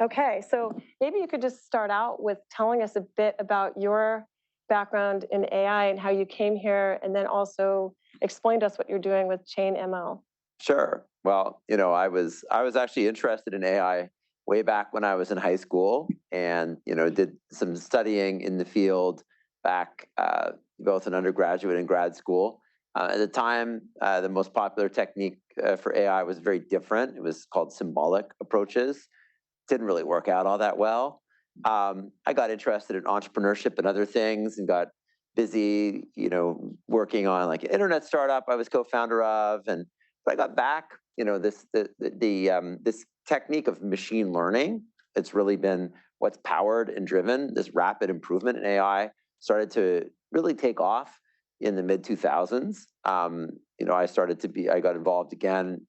Okay, so maybe you could just start out with telling us a bit about your background in AI and how you came here, and then also explain to us what you're doing with ChainML. Sure. Well, I was actually interested in AI way back when I was in high school, and did some studying in the field back both in undergraduate and grad school. At the time, the most popular technique for AI was very different. It was called symbolic approaches. Didn't really work out all that well. I got interested in entrepreneurship and other things, and got busy, working on like an internet startup I was co-founder of, and but I got back, this technique of machine learning. It's really been what's powered and driven this rapid improvement in AI. Started to really take off in the mid 2000s. I got involved again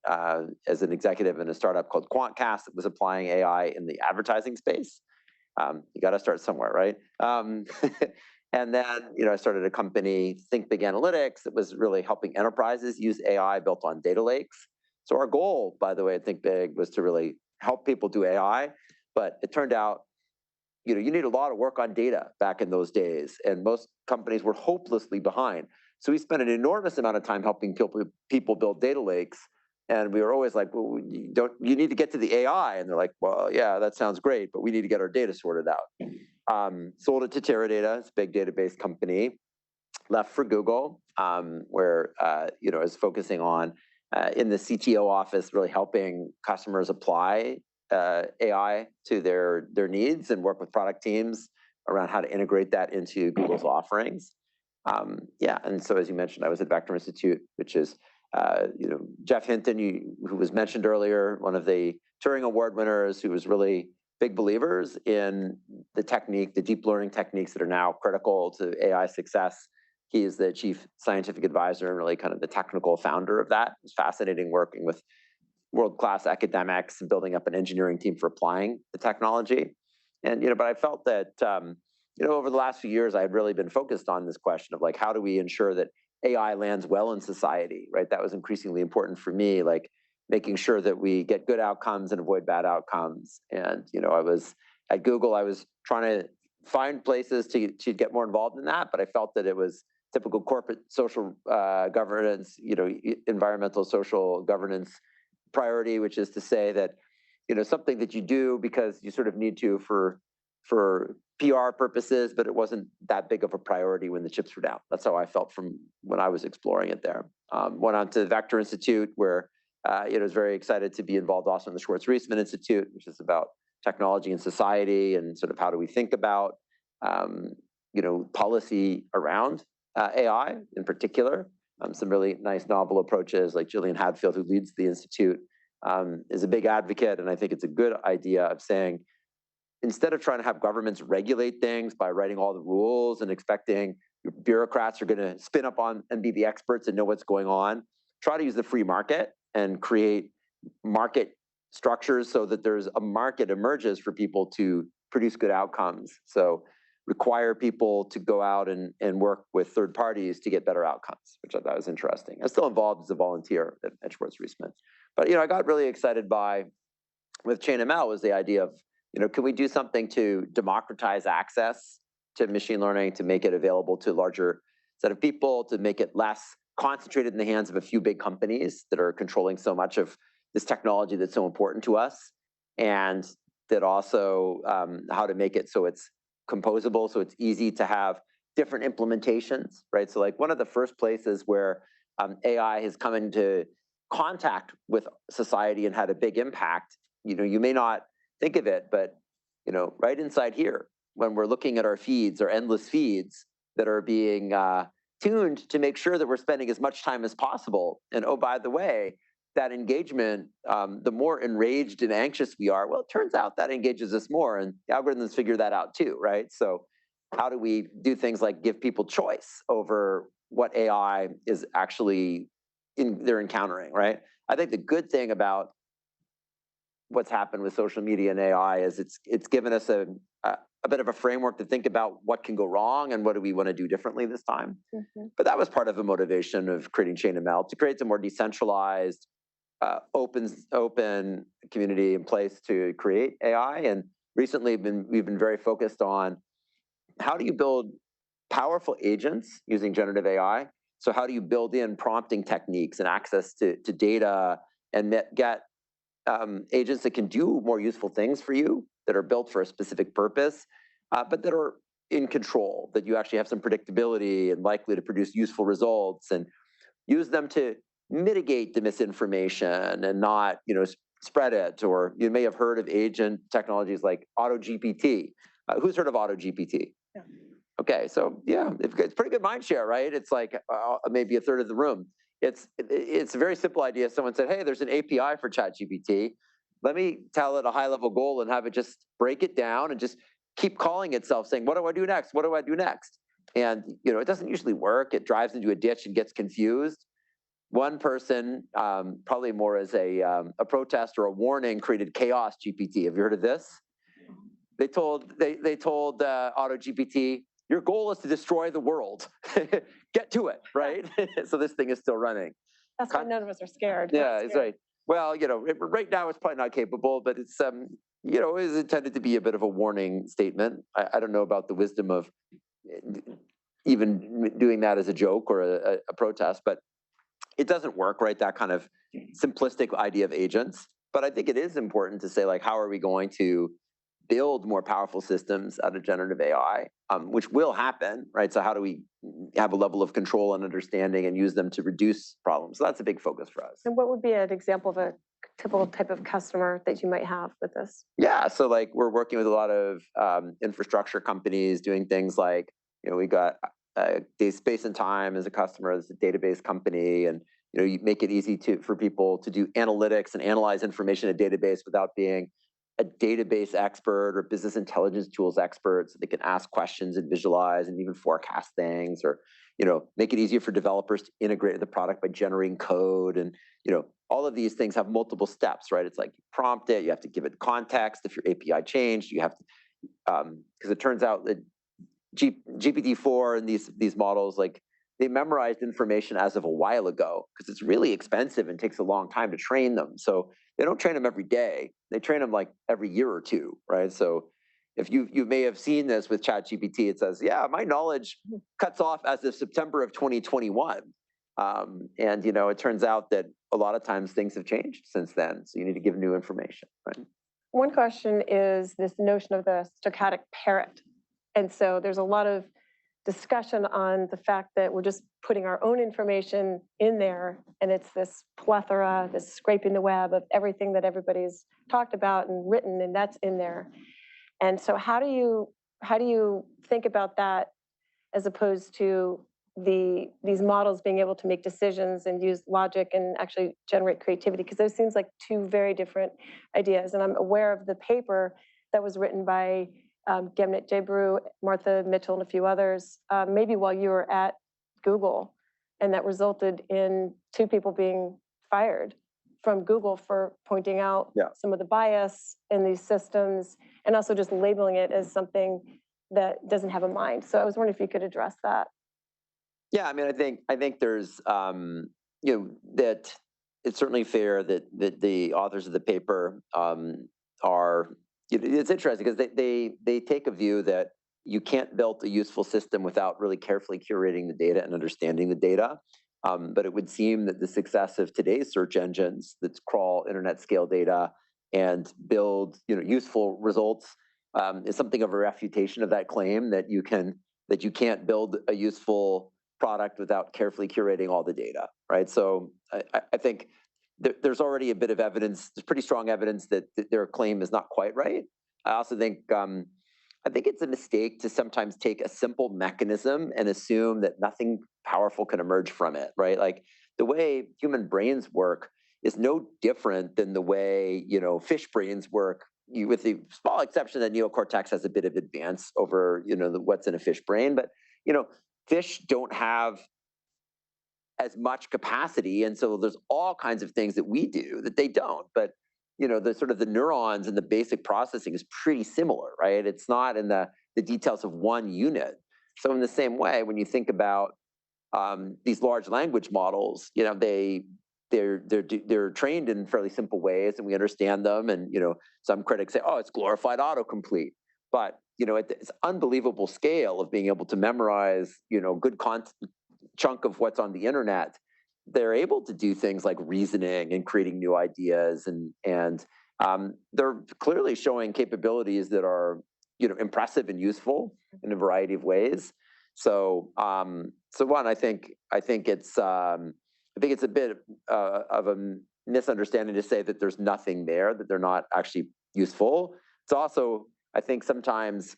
as an executive in a startup called QuantCast that was applying AI in the advertising space. You got to start somewhere, right? And then, I started a company, Think Big Analytics, that was really helping enterprises use AI built on data lakes. So our goal, by the way, at Think Big was to really help people do AI, but it turned out, you need a lot of work on data back in those days, and most companies were hopelessly behind. So we spent an enormous amount of time helping people build data lakes, and we were always like, well, you need to get to the AI, and they're like, well, yeah, that sounds great, but we need to get our data sorted out. Sold it to Teradata, it's a big database company. Left for Google, where is focusing on in the CTO office, really helping customers apply AI to their needs, and work with product teams around how to integrate that into Google's offerings. And so as you mentioned, I was at Vector Institute, which is Jeff Hinton, who was mentioned earlier, one of the Turing Award winners, who was really big believers in the deep learning techniques that are now critical to AI success. He is the chief scientific advisor and really kind of the technical founder of that. It's fascinating working with world-class academics and building up an engineering team for applying the technology. And but I felt that over the last few years, I had really been focused on this question of like, how do we ensure that AI lands well in society, right? That was increasingly important for me, like making sure that we get good outcomes and avoid bad outcomes. And I was at Google, I was trying to find places to get more involved in that, but I felt that it was typical corporate social governance, environmental social governance priority, which is to say that something that you do because you sort of need to for PR purposes, but it wasn't that big of a priority when the chips were down. That's how I felt from when I was exploring it there. Went on to the Vector Institute, where was very excited to be involved also in the Schwartz-Reisman Institute, which is about technology and society, and sort of how do we think about policy around AI in particular. Some really nice novel approaches, like Gillian Hadfield, who leads the Institute, is a big advocate, and I think it's a good idea of saying, instead of trying to have governments regulate things by writing all the rules and expecting bureaucrats are going to spin up on and be the experts and know what's going on, try to use the free market and create market structures so that there's a market emerges for people to produce good outcomes. So require people to go out and work with third parties to get better outcomes, which I thought was interesting. I'm still involved as a volunteer at Schwartz-Reisman. But I got really excited with ChainML was the idea of, can we do something to democratize access to machine learning, to make it available to a larger set of people, to make it less concentrated in the hands of a few big companies that are controlling so much of this technology that's so important to us, and that also how to make it so it's composable, so it's easy to have different implementations, right? So like one of the first places where AI has come into contact with society and had a big impact, you may not think of it, but right inside here, when we're looking at our feeds, our endless feeds that are being tuned to make sure that we're spending as much time as possible. And oh, by the way, that engagement, the more enraged and anxious we are, well, it turns out that engages us more, and the algorithms figure that out too, right? So how do we do things like give people choice over what AI is actually they're encountering, right? I think the good thing about what's happened with social media and AI is it's given us a bit of a framework to think about what can go wrong and what do we want to do differently this time. Mm-hmm. But that was part of the motivation of creating ChainML, to create a more decentralized, open community in place to create AI. And recently we've been very focused on how do you build powerful agents using generative AI. So how do you build in prompting techniques and access to data and get agents that can do more useful things for you, that are built for a specific purpose, but that are in control, that you actually have some predictability and likely to produce useful results, and use them to mitigate the misinformation and not, spread it. Or you may have heard of agent technologies like AutoGPT. Who's heard of AutoGPT? Yeah. Okay, so yeah, it's pretty good mind share, right? It's like maybe a third of the room. It's a very simple idea. Someone said, hey, there's an API for ChatGPT. Let me tell it a high level goal and have it just break it down and just keep calling itself saying, what do I do next? What do I do next? And it doesn't usually work. It drives into a ditch and gets confused. One person, probably more as a protest or a warning, created Chaos GPT. Have you heard of this? They told AutoGPT, your goal is to destroy the world. Get to it, right? So this thing is still running. That's why none of us are scared. Yeah, it's right. Well, right now it's probably not capable, but it's it is intended to be a bit of a warning statement. I don't know about the wisdom of even doing that as a joke or a protest, but it doesn't work, right? That kind of simplistic idea of agents. But I think it is important to say, like, how are we going to build more powerful systems out of generative AI, which will happen, right? So how do we have a level of control and understanding and use them to reduce problems? So that's a big focus for us. And what would be an example of a typical type of customer that you might have with this? Yeah, so like we're working with a lot of infrastructure companies doing things like, we got Space and Time as a customer, as a database company, and you make it easy for people to do analytics and analyze information in a database without being a database expert or business intelligence tools expert, so they can ask questions and visualize and even forecast things, or make it easier for developers to integrate the product by generating code. And all of these things have multiple steps, right? It's like you prompt it, you have to give it context. If your API changed, you have to, because it turns out that GPT-4 and these models, like, they memorized information as of a while ago, because it's really expensive and takes a long time to train them. So they don't train them every day. They train them like every year or two, right? So if you may have seen this with ChatGPT, it says, yeah, my knowledge cuts off as of September of 2021. And it turns out that a lot of times things have changed since then. So you need to give new information, right? One question is this notion of the stochastic parrot. And so there's a lot of discussion on the fact that we're just putting our own information in there, and it's this plethora, this scraping the web of everything that everybody's talked about and written, and that's in there. And so how do you think about that, as opposed to these models being able to make decisions and use logic and actually generate creativity? Because those seems like two very different ideas. And I'm aware of the paper that was written by Gemnit Jebru, Martha Mitchell, and a few others, maybe while you were at Google, and that resulted in 2 people being fired from Google for pointing out some of the bias in these systems, and also just labeling it as something that doesn't have a mind. So I was wondering if you could address that. Yeah, I mean, I think there's, that it's certainly fair that the authors of the paper are. It's interesting because they take a view that you can't build a useful system without really carefully curating the data and understanding the data. But it would seem that the success of today's search engines that crawl internet scale data and build useful results is something of a refutation of that claim, that you can't build a useful product without carefully curating all the data, right? So I think there's already a bit of evidence, there's pretty strong evidence that their claim is not quite right. I also think, I think it's a mistake to sometimes take a simple mechanism and assume that nothing powerful can emerge from it, right? Like the way human brains work is no different than the way, fish brains work, with the small exception that neocortex has a bit of advance over, what's in a fish brain. But, fish don't have as much capacity, and so there's all kinds of things that we do that they don't. But the sort of the neurons and the basic processing is pretty similar, right? It's not in the details of one unit. So in the same way, when you think about these large language models, they they're trained in fairly simple ways, and we understand them. And some critics say, "Oh, it's glorified autocomplete," but at this unbelievable scale of being able to memorize good chunk of what's on the internet, they're able to do things like reasoning and creating new ideas, and they're clearly showing capabilities that are impressive and useful in a variety of ways. So one, I think it's a bit of a misunderstanding to say that there's nothing there, that they're not actually useful. It's also, I think sometimes,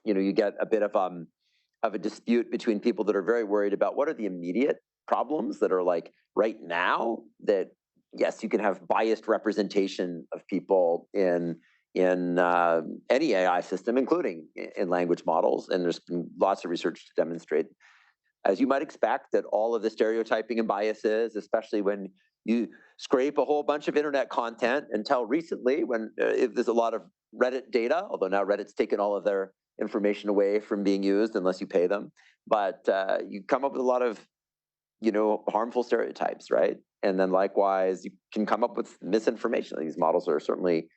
you get a bit of a dispute between people that are very worried about what are the immediate problems that are like right now, that yes, you can have biased representation of people in any AI system, including in language models, and there's been lots of research to demonstrate, as you might expect, that all of the stereotyping and biases, especially when you scrape a whole bunch of internet content. Until recently, when there's a lot of Reddit data, although now Reddit's taken all of their information away from being used unless you pay them. But you come up with a lot of harmful stereotypes, right? And then likewise, you can come up with misinformation. These models are certainly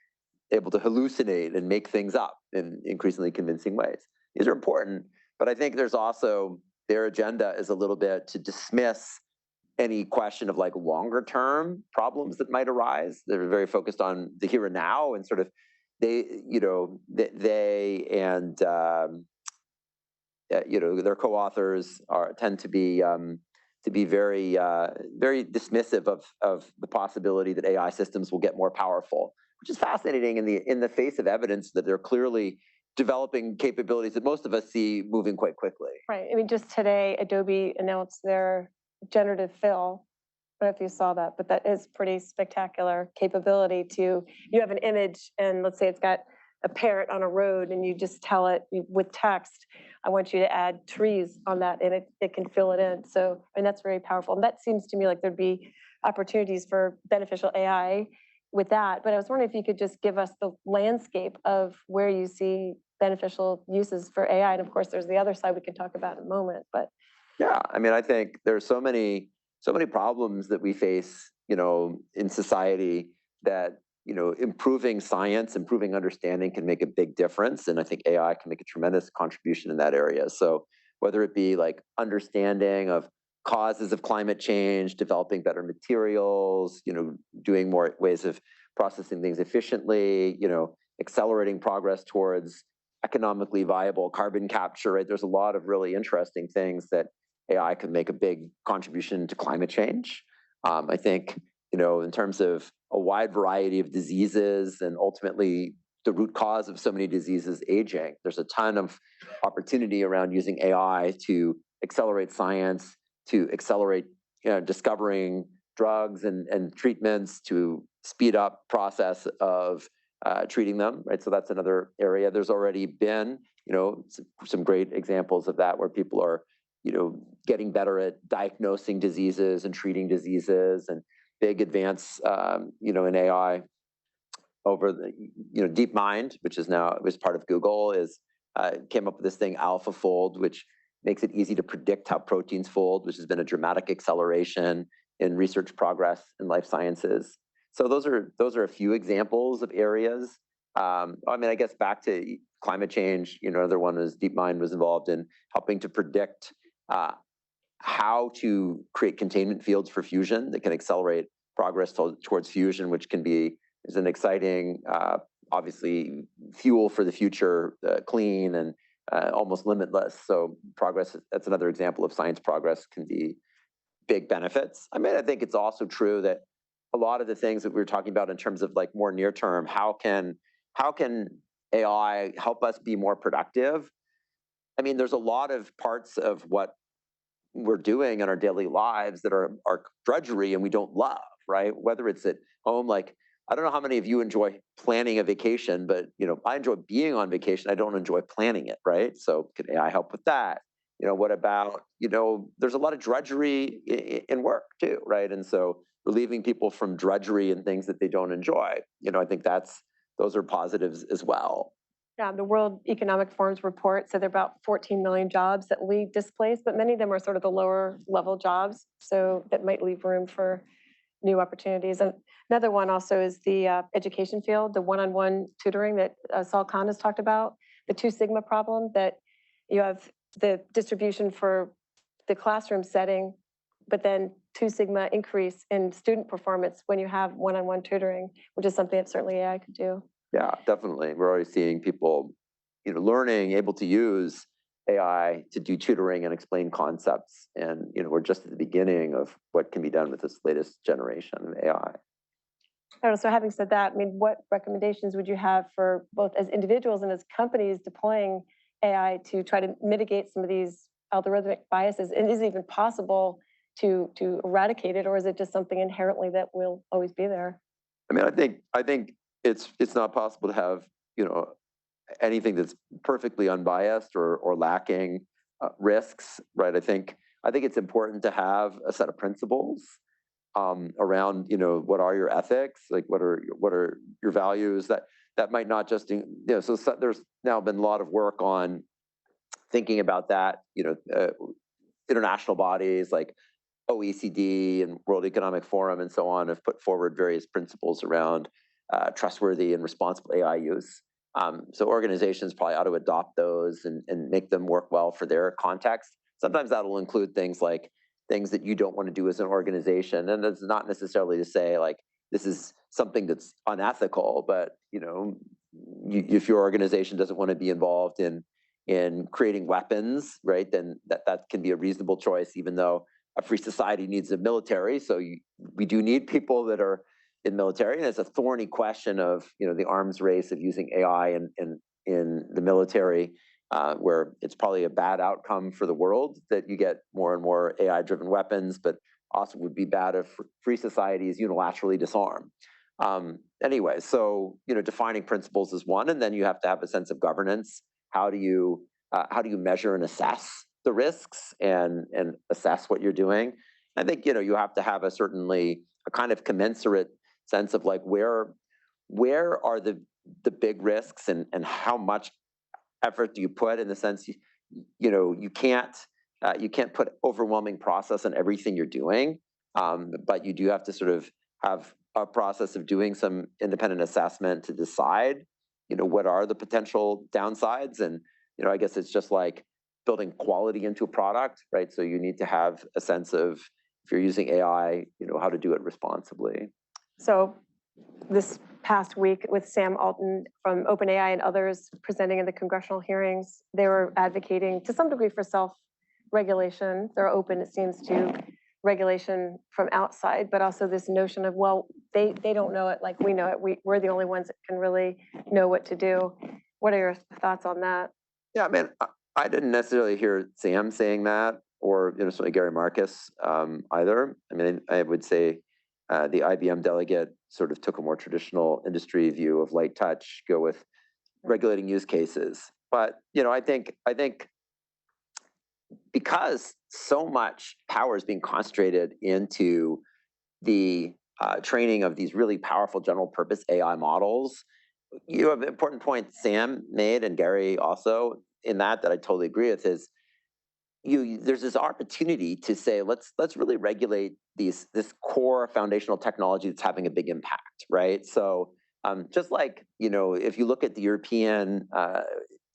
able to hallucinate and make things up in increasingly convincing ways. These are important, but I think there's also, their agenda is a little bit to dismiss any question of like longer term problems that might arise. They're very focused on the here and now, and sort of they and their co-authors tend to be very very dismissive of the possibility that AI systems will get more powerful, which is fascinating in the face of evidence that they're clearly developing capabilities that most of us see moving quite quickly. Right. I mean, just today, Adobe announced their generative fill. I don't know if you saw that, but that is pretty spectacular capability to, you have an image and let's say it's got a parrot on a road, and you just tell it with text, I want you to add trees on that, and it can fill it in. So, and that's very powerful. And that seems to me like there'd be opportunities for beneficial AI with that. But I was wondering if you could just give us the landscape of where you see beneficial uses for AI. And of course, there's the other side we can talk about in a moment. But yeah, I mean, I think there's so many problems that we face, in society, that improving science, improving understanding can make a big difference, and I think AI can make a tremendous contribution in that area. So whether it be like understanding of causes of climate change, developing better materials, doing more ways of processing things efficiently, accelerating progress towards economically viable carbon capture, right? There's a lot of really interesting things that AI can make a big contribution to climate change. I think, in terms of a wide variety of diseases, and ultimately the root cause of so many diseases, aging, there's a ton of opportunity around using AI to accelerate science, to accelerate discovering drugs and treatments, to speed up process of treating them, right? So that's another area. There's already been, some great examples of that, where people are, getting better at diagnosing diseases and treating diseases, and big advance, in AI over the, DeepMind, which is now, was part of Google, came up with this thing AlphaFold, which makes it easy to predict how proteins fold, which has been a dramatic acceleration in research progress in life sciences. So those are a few examples of areas. I mean, I guess back to climate change, another one was DeepMind was involved in helping to predict how to create containment fields for fusion that can accelerate progress towards fusion, which is an exciting, obviously, fuel for the future, clean and almost limitless. So progress, that's another example of science progress can be big benefits. I mean, I think it's also true that a lot of the things that we were talking about in terms of like more near term, how can AI help us be more productive? I mean, there's a lot of parts of what we're doing in our daily lives that are drudgery and we don't love, right? Whether it's at home, like, I don't know how many of you enjoy planning a vacation, but I enjoy being on vacation. I don't enjoy planning it, right? So can AI help with that? What about, there's a lot of drudgery in work too, right? And so relieving people from drudgery and things that they don't enjoy, I think those are positives as well. yeah, the World Economic Forum's report said there are about 14 million jobs that we displace, but many of them are sort of the lower level jobs. So that might leave room for new opportunities. And another one also is the education field, the one-on-one tutoring that Saul Khan has talked about, the 2 sigma problem, that you have the distribution for the classroom setting, but then 2 sigma increase in student performance when you have one-on-one tutoring, which is something that certainly AI could do. Yeah, definitely. We're already seeing people, learning, able to use AI to do tutoring and explain concepts. And, we're just at the beginning of what can be done with this latest generation of AI. I don't know, so having said that, I mean, what recommendations would you have for both as individuals and as companies deploying AI to try to mitigate some of these algorithmic biases? And is it even possible to eradicate it, or is it just something inherently that will always be there? I mean, I think it's not possible to have, anything that's perfectly unbiased or lacking risks, right? I think it's important to have a set of principles around, what are your ethics, like what are your values, that might not just, so there's now been a lot of work on thinking about that, international bodies like OECD and World Economic Forum and so on have put forward various principles around trustworthy and responsible AI use. So organizations probably ought to adopt those and make them work well for their context. Sometimes that'll include things like things that you don't want to do as an organization. And that's not necessarily to say like this is something that's unethical, but if your organization doesn't want to be involved in creating weapons, right, then that can be a reasonable choice, even though a free society needs a military. So we do need people that are in military, and it's a thorny question of the arms race of using AI in the military, where it's probably a bad outcome for the world that you get more and more AI-driven weapons, but also would be bad if free societies unilaterally disarm. Anyway, so defining principles is one, and then you have to have a sense of governance. How do you measure and assess the risks and assess what you're doing? I think you have to have a kind of commensurate sense of like where are the big risks and how much effort do you put, in the sense you can't put overwhelming process on everything you're doing, but you do have to sort of have a process of doing some independent assessment to decide what are the potential downsides. And I guess it's just like building quality into a product, right? So you need to have a sense of, if you're using AI, how to do it responsibly. So this past week with Sam Altman from OpenAI and others presenting in the congressional hearings, they were advocating to some degree for self-regulation. They're open, it seems, to regulation from outside, but also this notion of, well, they don't know it like we know it. We're the only ones that can really know what to do. What are your thoughts on that? Yeah, I mean, I didn't necessarily hear Sam saying that, or certainly Gary Marcus either. I mean, I would say the IBM delegate sort of took a more traditional industry view of light touch, go with regulating use cases. But I think because so much power is being concentrated into the training of these really powerful general purpose AI models, you have an important point Sam made, and Gary also, in that I totally agree with, is there's this opportunity to say, let's really regulate this core foundational technology that's having a big impact, right? So just like, if you look at the European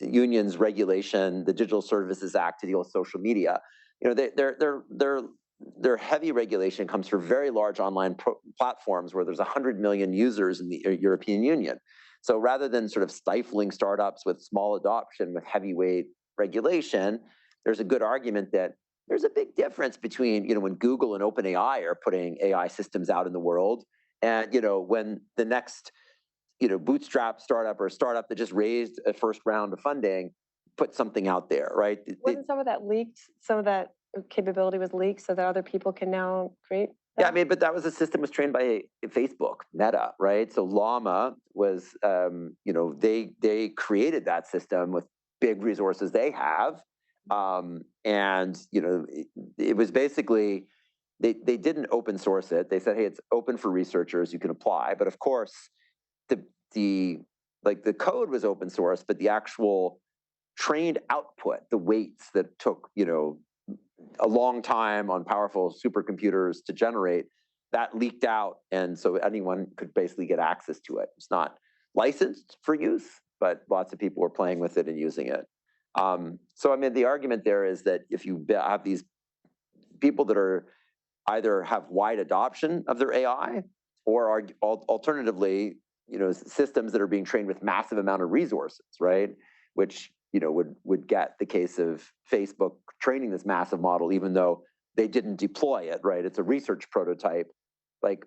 Union's regulation, the Digital Services Act to deal with social media, their heavy regulation comes for very large online platforms where there's 100 million users in the European Union. So rather than sort of stifling startups with small adoption with heavyweight regulation, there's a good argument that there's a big difference between when Google and OpenAI are putting AI systems out in the world, and when the next bootstrap startup or startup that just raised a first round of funding put something out there, right? Wasn't some of that leaked? Some of that capability was leaked so that other people can now create that? Yeah, I mean, but that was a system was trained by Facebook, Meta, right? So Llama was, they created that system with big resources they have, and it was basically they didn't open source it. They said, hey, it's open for researchers, you can apply. But of course, the code was open source, but the actual trained output, the weights that took a long time on powerful supercomputers to generate, that leaked out, and so anyone could basically get access to it. It's not licensed for use, but lots of people were playing with it and using it. So I mean, the argument there is that if you have these people that are either have wide adoption of their AI, or are alternatively, systems that are being trained with massive amount of resources, right? Which would get the case of Facebook training this massive model, even though they didn't deploy it, right? It's a research prototype. Like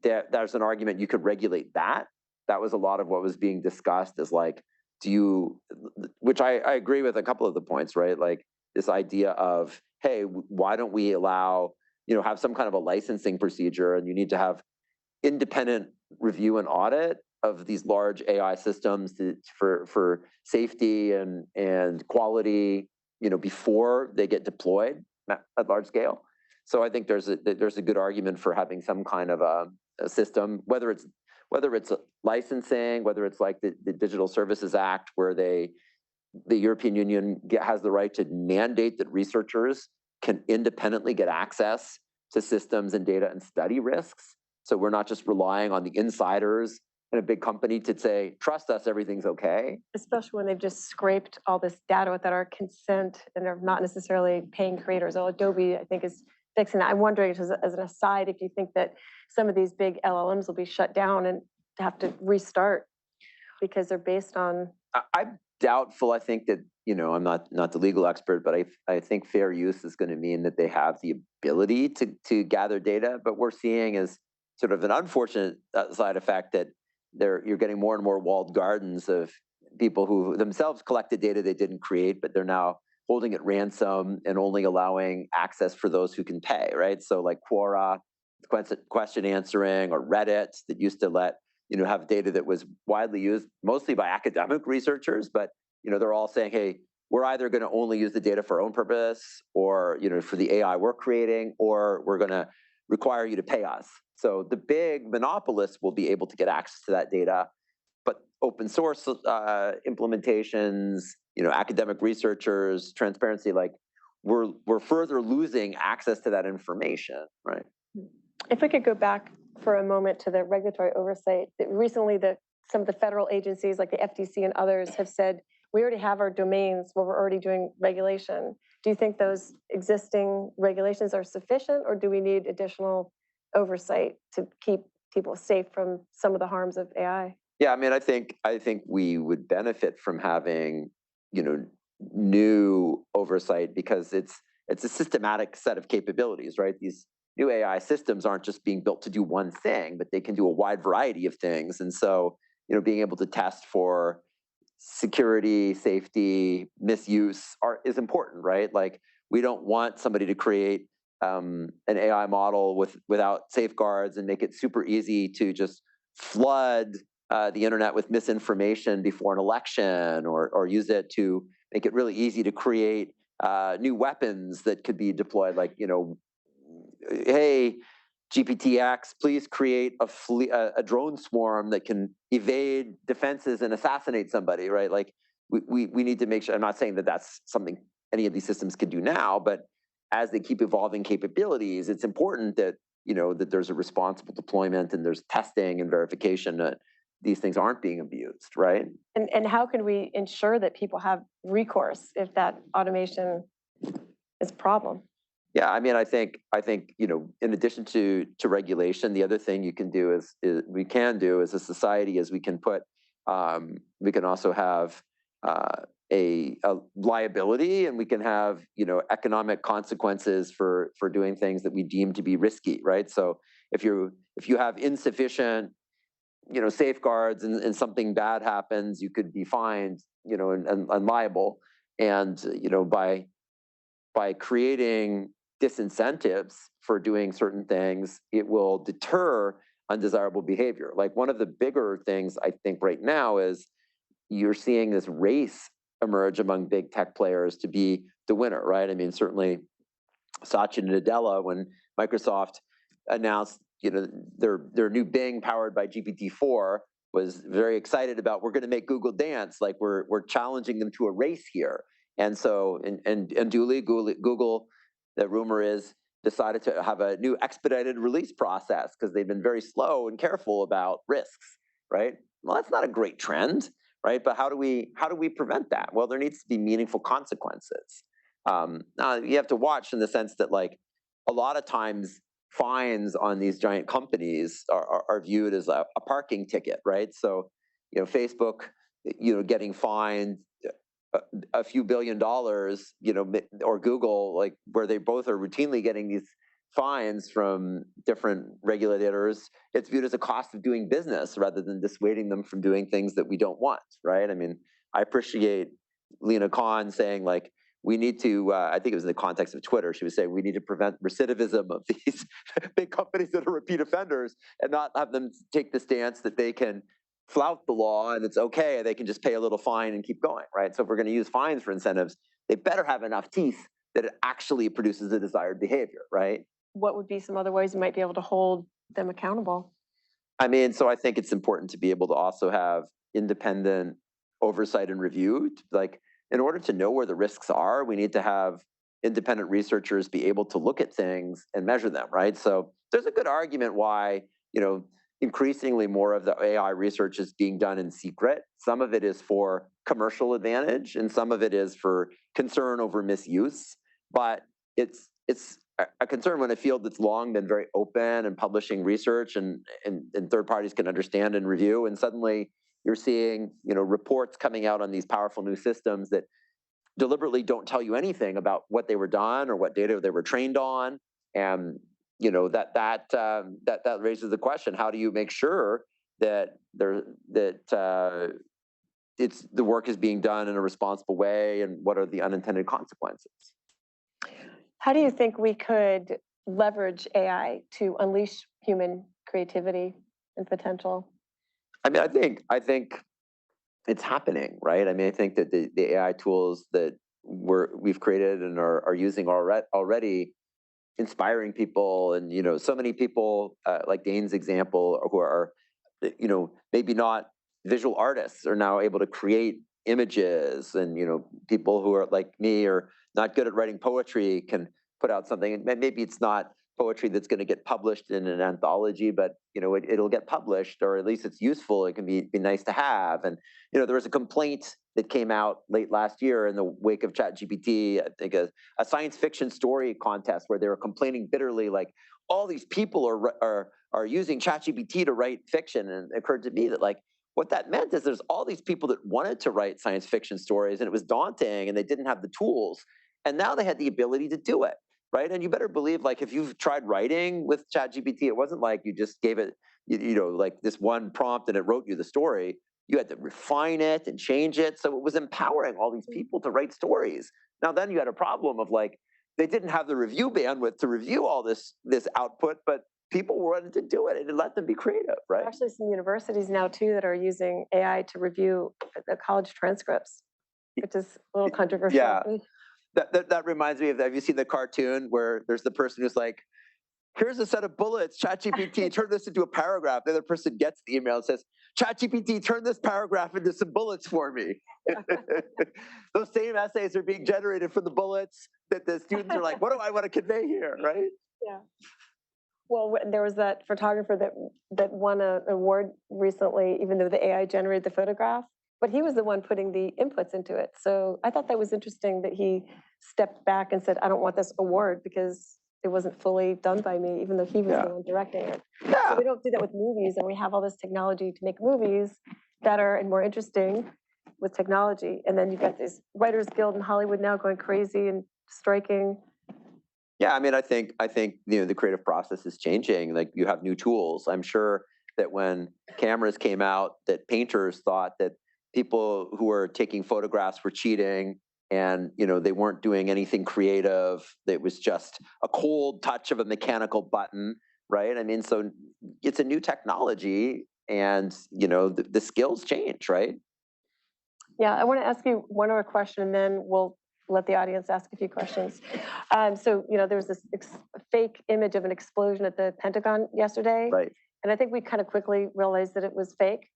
there's an argument you could regulate that. That was a lot of what was being discussed, is like, which I agree with a couple of the points, right? Like this idea of, hey, why don't we allow, have some kind of a licensing procedure, and you need to have independent review and audit of these large AI systems for safety and quality, before they get deployed at large scale. So I think there's a good argument for having some kind of a system, whether it's licensing, whether it's like the Digital Services Act, where the European Union has the right to mandate that researchers can independently get access to systems and data and study risks. So we're not just relying on the insiders in a big company to say, trust us, everything's okay. Especially when they've just scraped all this data without our consent and they're not necessarily paying creators. Well, Adobe, I think, is fixing that. I'm wondering, as an aside, if you think that some of these big LLMs will be shut down and have to restart because they're based on... I'm doubtful. I think that, I'm not the legal expert, but I think fair use is going to mean that they have the ability to gather data. But we're seeing is sort of an unfortunate side effect that you're getting more and more walled gardens of people who themselves collected data they didn't create, but they're now holding at ransom and only allowing access for those who can pay, right? So like Quora, question answering, or Reddit, that used to let have data that was widely used mostly by academic researchers, but they're all saying, hey, we're either going to only use the data for our own purpose, or for the AI we're creating, or we're going to require you to pay us. So the big monopolists will be able to get access to that data, but open source implementations, academic researchers, transparency, like we're further losing access to that information, right? If we could go back for a moment to the regulatory oversight, that recently some of the federal agencies like the FTC and others have said, we already have our domains where we're already doing regulation. Do you think those existing regulations are sufficient, or do we need additional oversight to keep people safe from some of the harms of AI? Yeah, I mean, I think we would benefit from having, new oversight, because it's a systematic set of capabilities, right? These new AI systems aren't just being built to do one thing, but they can do a wide variety of things. And so, being able to test for security, safety, misuse is important, right? Like, we don't want somebody to create an AI model without safeguards and make it super easy to just flood the internet with misinformation before an election, or use it to make it really easy to create new weapons that could be deployed, like, hey, GPTX, please create a drone swarm that can evade defenses and assassinate somebody, right? Like, we need to make sure, I'm not saying that that's something any of these systems can do now, but as they keep evolving capabilities, it's important that, that there's a responsible deployment and there's testing and verification that these things aren't being abused, right? And how can we ensure that people have recourse if that automation is a problem? Yeah, I mean, I think in addition to regulation, the other thing you can do is we can do as a society is we can also have a liability, and we can have economic consequences for doing things that we deem to be risky, right? So if you have insufficient safeguards and something bad happens, you could be fined, and liable. And by creating disincentives for doing certain things, it will deter undesirable behavior. Like, one of the bigger things I think right now is you're seeing this race emerge among big tech players to be the winner, right? I mean, certainly Satya Nadella, when Microsoft announced their new Bing powered by GPT-4, was very excited about, we're going to make Google dance, like we're challenging them to a race here. And so and duly Google, the rumor is, decided to have a new expedited release process because they've been very slow and careful about risks, right? Well, that's not a great trend, right? But how do we prevent that? Well, there needs to be meaningful consequences. Now you have to watch in the sense that like a lot of times fines on these giant companies are viewed as a parking ticket, right? So, Facebook, getting fined a few $billions, or Google, like where they both are routinely getting these fines from different regulators, it's viewed as a cost of doing business rather than dissuading them from doing things that we don't want, right? I mean, I appreciate Lena Khan saying like, we need to, I think it was in the context of Twitter, she was saying we need to prevent recidivism of these big companies that are repeat offenders and not have them take the stance that they can flout the law and it's okay, they can just pay a little fine and keep going, right? So if we're going to use fines for incentives, they better have enough teeth that it actually produces the desired behavior, right? What would be some other ways you might be able to hold them accountable? I mean, so I think it's important to be able to also have independent oversight and review. Like, in order to know where the risks are, we need to have independent researchers be able to look at things and measure them, right? So there's a good argument why, increasingly more of the AI research is being done in secret. Some of it is for commercial advantage, and some of it is for concern over misuse. But it's a concern when a field that's long been very open and publishing research and third parties can understand and review, and suddenly you're seeing reports coming out on these powerful new systems that deliberately don't tell you anything about what they were done or what data they were trained on, and that raises the question: how do you make sure that it's the work is being done in a responsible way, and what are the unintended consequences? How do you think we could leverage AI to unleash human creativity and potential? I mean, I think it's happening, right? I mean, I think that the AI tools that we've created and are using already inspiring people, and so many people like Dane's example, who are maybe not visual artists, are now able to create images, and people who are like me are not good at writing poetry can put out something, and maybe it's not poetry that's going to get published in an anthology, but it'll get published, or at least it's useful. It can be nice to have. And there was a complaint that came out late last year in the wake of ChatGPT, I think a science fiction story contest, where they were complaining bitterly, like, all these people are using ChatGPT to write fiction. And it occurred to me that, like, what that meant is there's all these people that wanted to write science fiction stories, and it was daunting, and they didn't have the tools, and now they had the ability to do it. Right, and you better believe, like, if you've tried writing with ChatGPT, it wasn't like you just gave it, like this one prompt and it wrote you the story. You had to refine it and change it, so it was empowering all these people to write stories. Now, then you had a problem of, like, they didn't have the review bandwidth to review all this output, but people wanted to do it, and it let them be creative, right? Actually, some universities now too that are using AI to review the college transcripts, which is a little controversial. Yeah. That reminds me of, have you seen the cartoon where there's the person who's like, here's a set of bullets, ChatGPT, turn this into a paragraph. The other person gets the email and says, ChatGPT, turn this paragraph into some bullets for me. Those same essays are being generated from the bullets that the students are like, what do I want to convey here, right? Yeah. Well, there was that photographer that won an award recently, even though the AI generated the photograph, but he was the one putting the inputs into it. So I thought that was interesting that he stepped back and said, I don't want this award because it wasn't fully done by me, even though he was the one directing it. Yeah. So we don't do that with movies, and we have all this technology to make movies better and more interesting with technology. And then you've got this Writers Guild in Hollywood now going crazy and striking. Yeah, I mean, I think the creative process is changing. Like, you have new tools. I'm sure that when cameras came out, that painters thought that people who were taking photographs were cheating, and they weren't doing anything creative. It was just a cold touch of a mechanical button, right? I mean, so it's a new technology, and the skills change, right? Yeah, I want to ask you one other question, and then we'll let the audience ask a few questions. So there was this fake image of an explosion at the Pentagon yesterday, Right. And I think we kind of quickly realized that it was fake,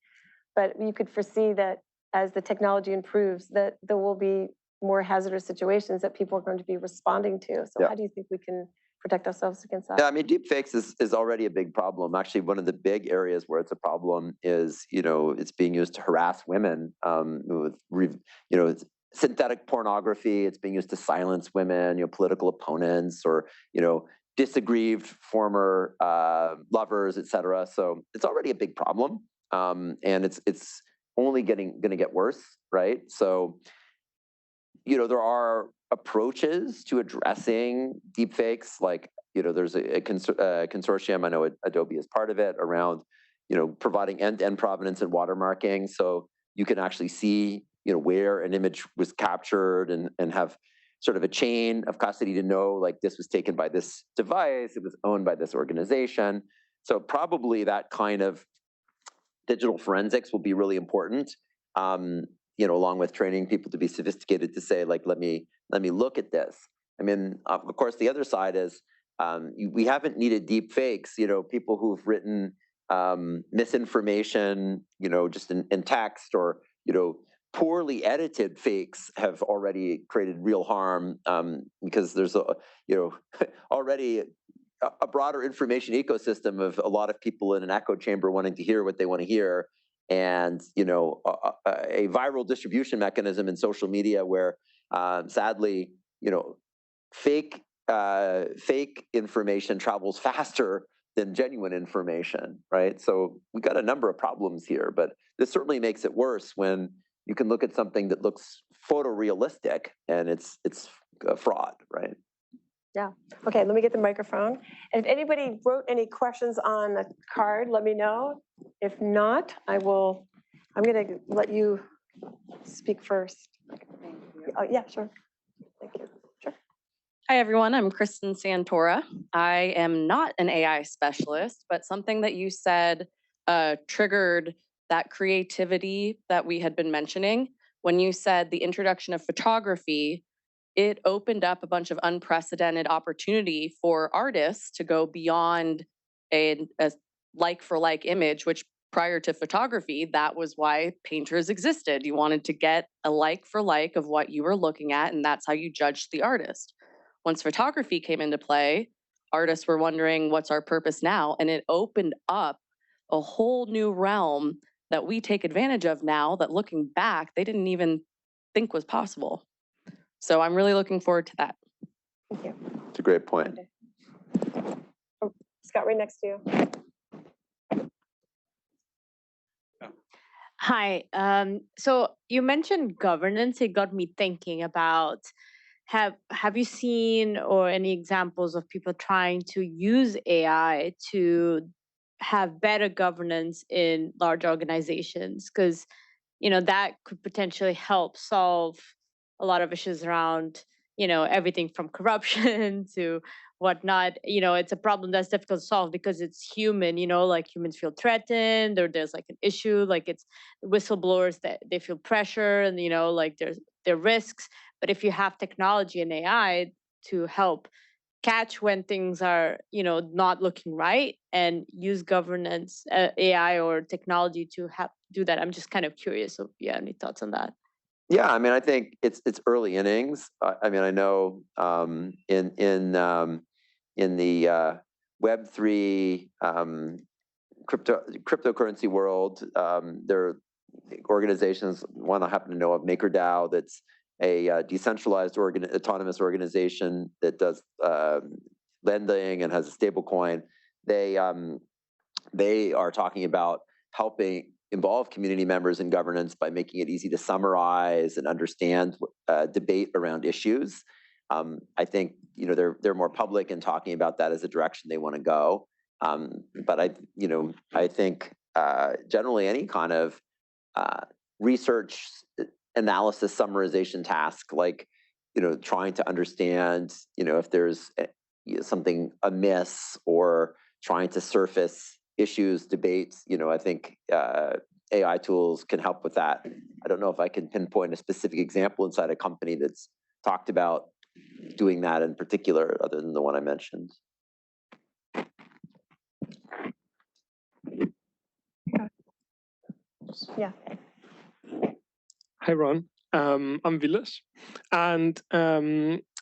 but you could foresee that as the technology improves, that there will be more hazardous situations that people are going to be responding to. So how do you think we can protect ourselves against that? Yeah, I mean, deepfakes is already a big problem. Actually, one of the big areas where it's a problem is, it's being used to harass women with, synthetic pornography. It's being used to silence women, political opponents, or, disaggrieved former lovers, et cetera. So it's already a big problem, and it's only going to get worse, right? So, there are approaches to addressing deepfakes, like, there's a consortium, I know Adobe is part of it, around, providing end-to-end provenance and watermarking. So you can actually see, where an image was captured and have sort of a chain of custody to know, like, this was taken by this device, it was owned by this organization. So probably that kind of digital forensics will be really important, along with training people to be sophisticated to say, like, let me look at this. I mean, of course, the other side is we haven't needed deep fakes. People who've written misinformation, just in text, or poorly edited fakes have already created real harm, because there's already a broader information ecosystem of a lot of people in an echo chamber wanting to hear what they want to hear, and a viral distribution mechanism in social media where sadly fake information travels faster than genuine information, right? So we got a number of problems here, but this certainly makes it worse when you can look at something that looks photorealistic and it's a fraud, right? Yeah. Okay, let me get the microphone. And if anybody wrote any questions on the card, let me know. If not, I'm going to let you speak first. Oh, yeah, sure. Thank you. Sure. Hi, everyone. I'm Kristen Santora. I am not an AI specialist, but something that you said triggered that creativity that we had been mentioning. When you said the introduction of photography, it opened up a bunch of unprecedented opportunity for artists to go beyond a like-for-like image, which prior to photography, that was why painters existed. You wanted to get a like-for-like of what you were looking at, and that's how you judged the artist. Once photography came into play, artists were wondering, what's our purpose now? And it opened up a whole new realm that we take advantage of now that, looking back, they didn't even think was possible. So I'm really looking forward to that. Thank you. It's a great point. Oh, Scott, right next to you. Hi. So you mentioned governance. It got me thinking about, have you seen or any examples of people trying to use AI to have better governance in large organizations? Because that could potentially help solve a lot of issues around everything from corruption to whatnot. It's a problem that's difficult to solve because it's human. Like, humans feel threatened, or there's like an issue, like it's whistleblowers that they feel pressure, and like there are risks. But if you have technology and AI to help catch when things are not looking right, and use governance, AI or technology to do that, I'm just kind of curious. So yeah, any thoughts on that? Yeah, I mean, I think it's early innings. I mean, I know in the Web3 cryptocurrency world, there are organizations. One I happen to know of, MakerDAO, that's a decentralized autonomous organization that does lending and has a stable coin. They are talking about helping involve community members in governance by making it easy to summarize and understand debate around issues. I think they're more public in talking about that as a direction they want to go. But I think generally any kind of research, analysis, summarization task, like trying to understand if there's something amiss, or trying to surface issues, debates, I think AI tools can help with that. I don't know if I can pinpoint a specific example inside a company that's talked about doing that in particular, other than the one I mentioned. Yeah. Hi, Ron. I'm Vilas, and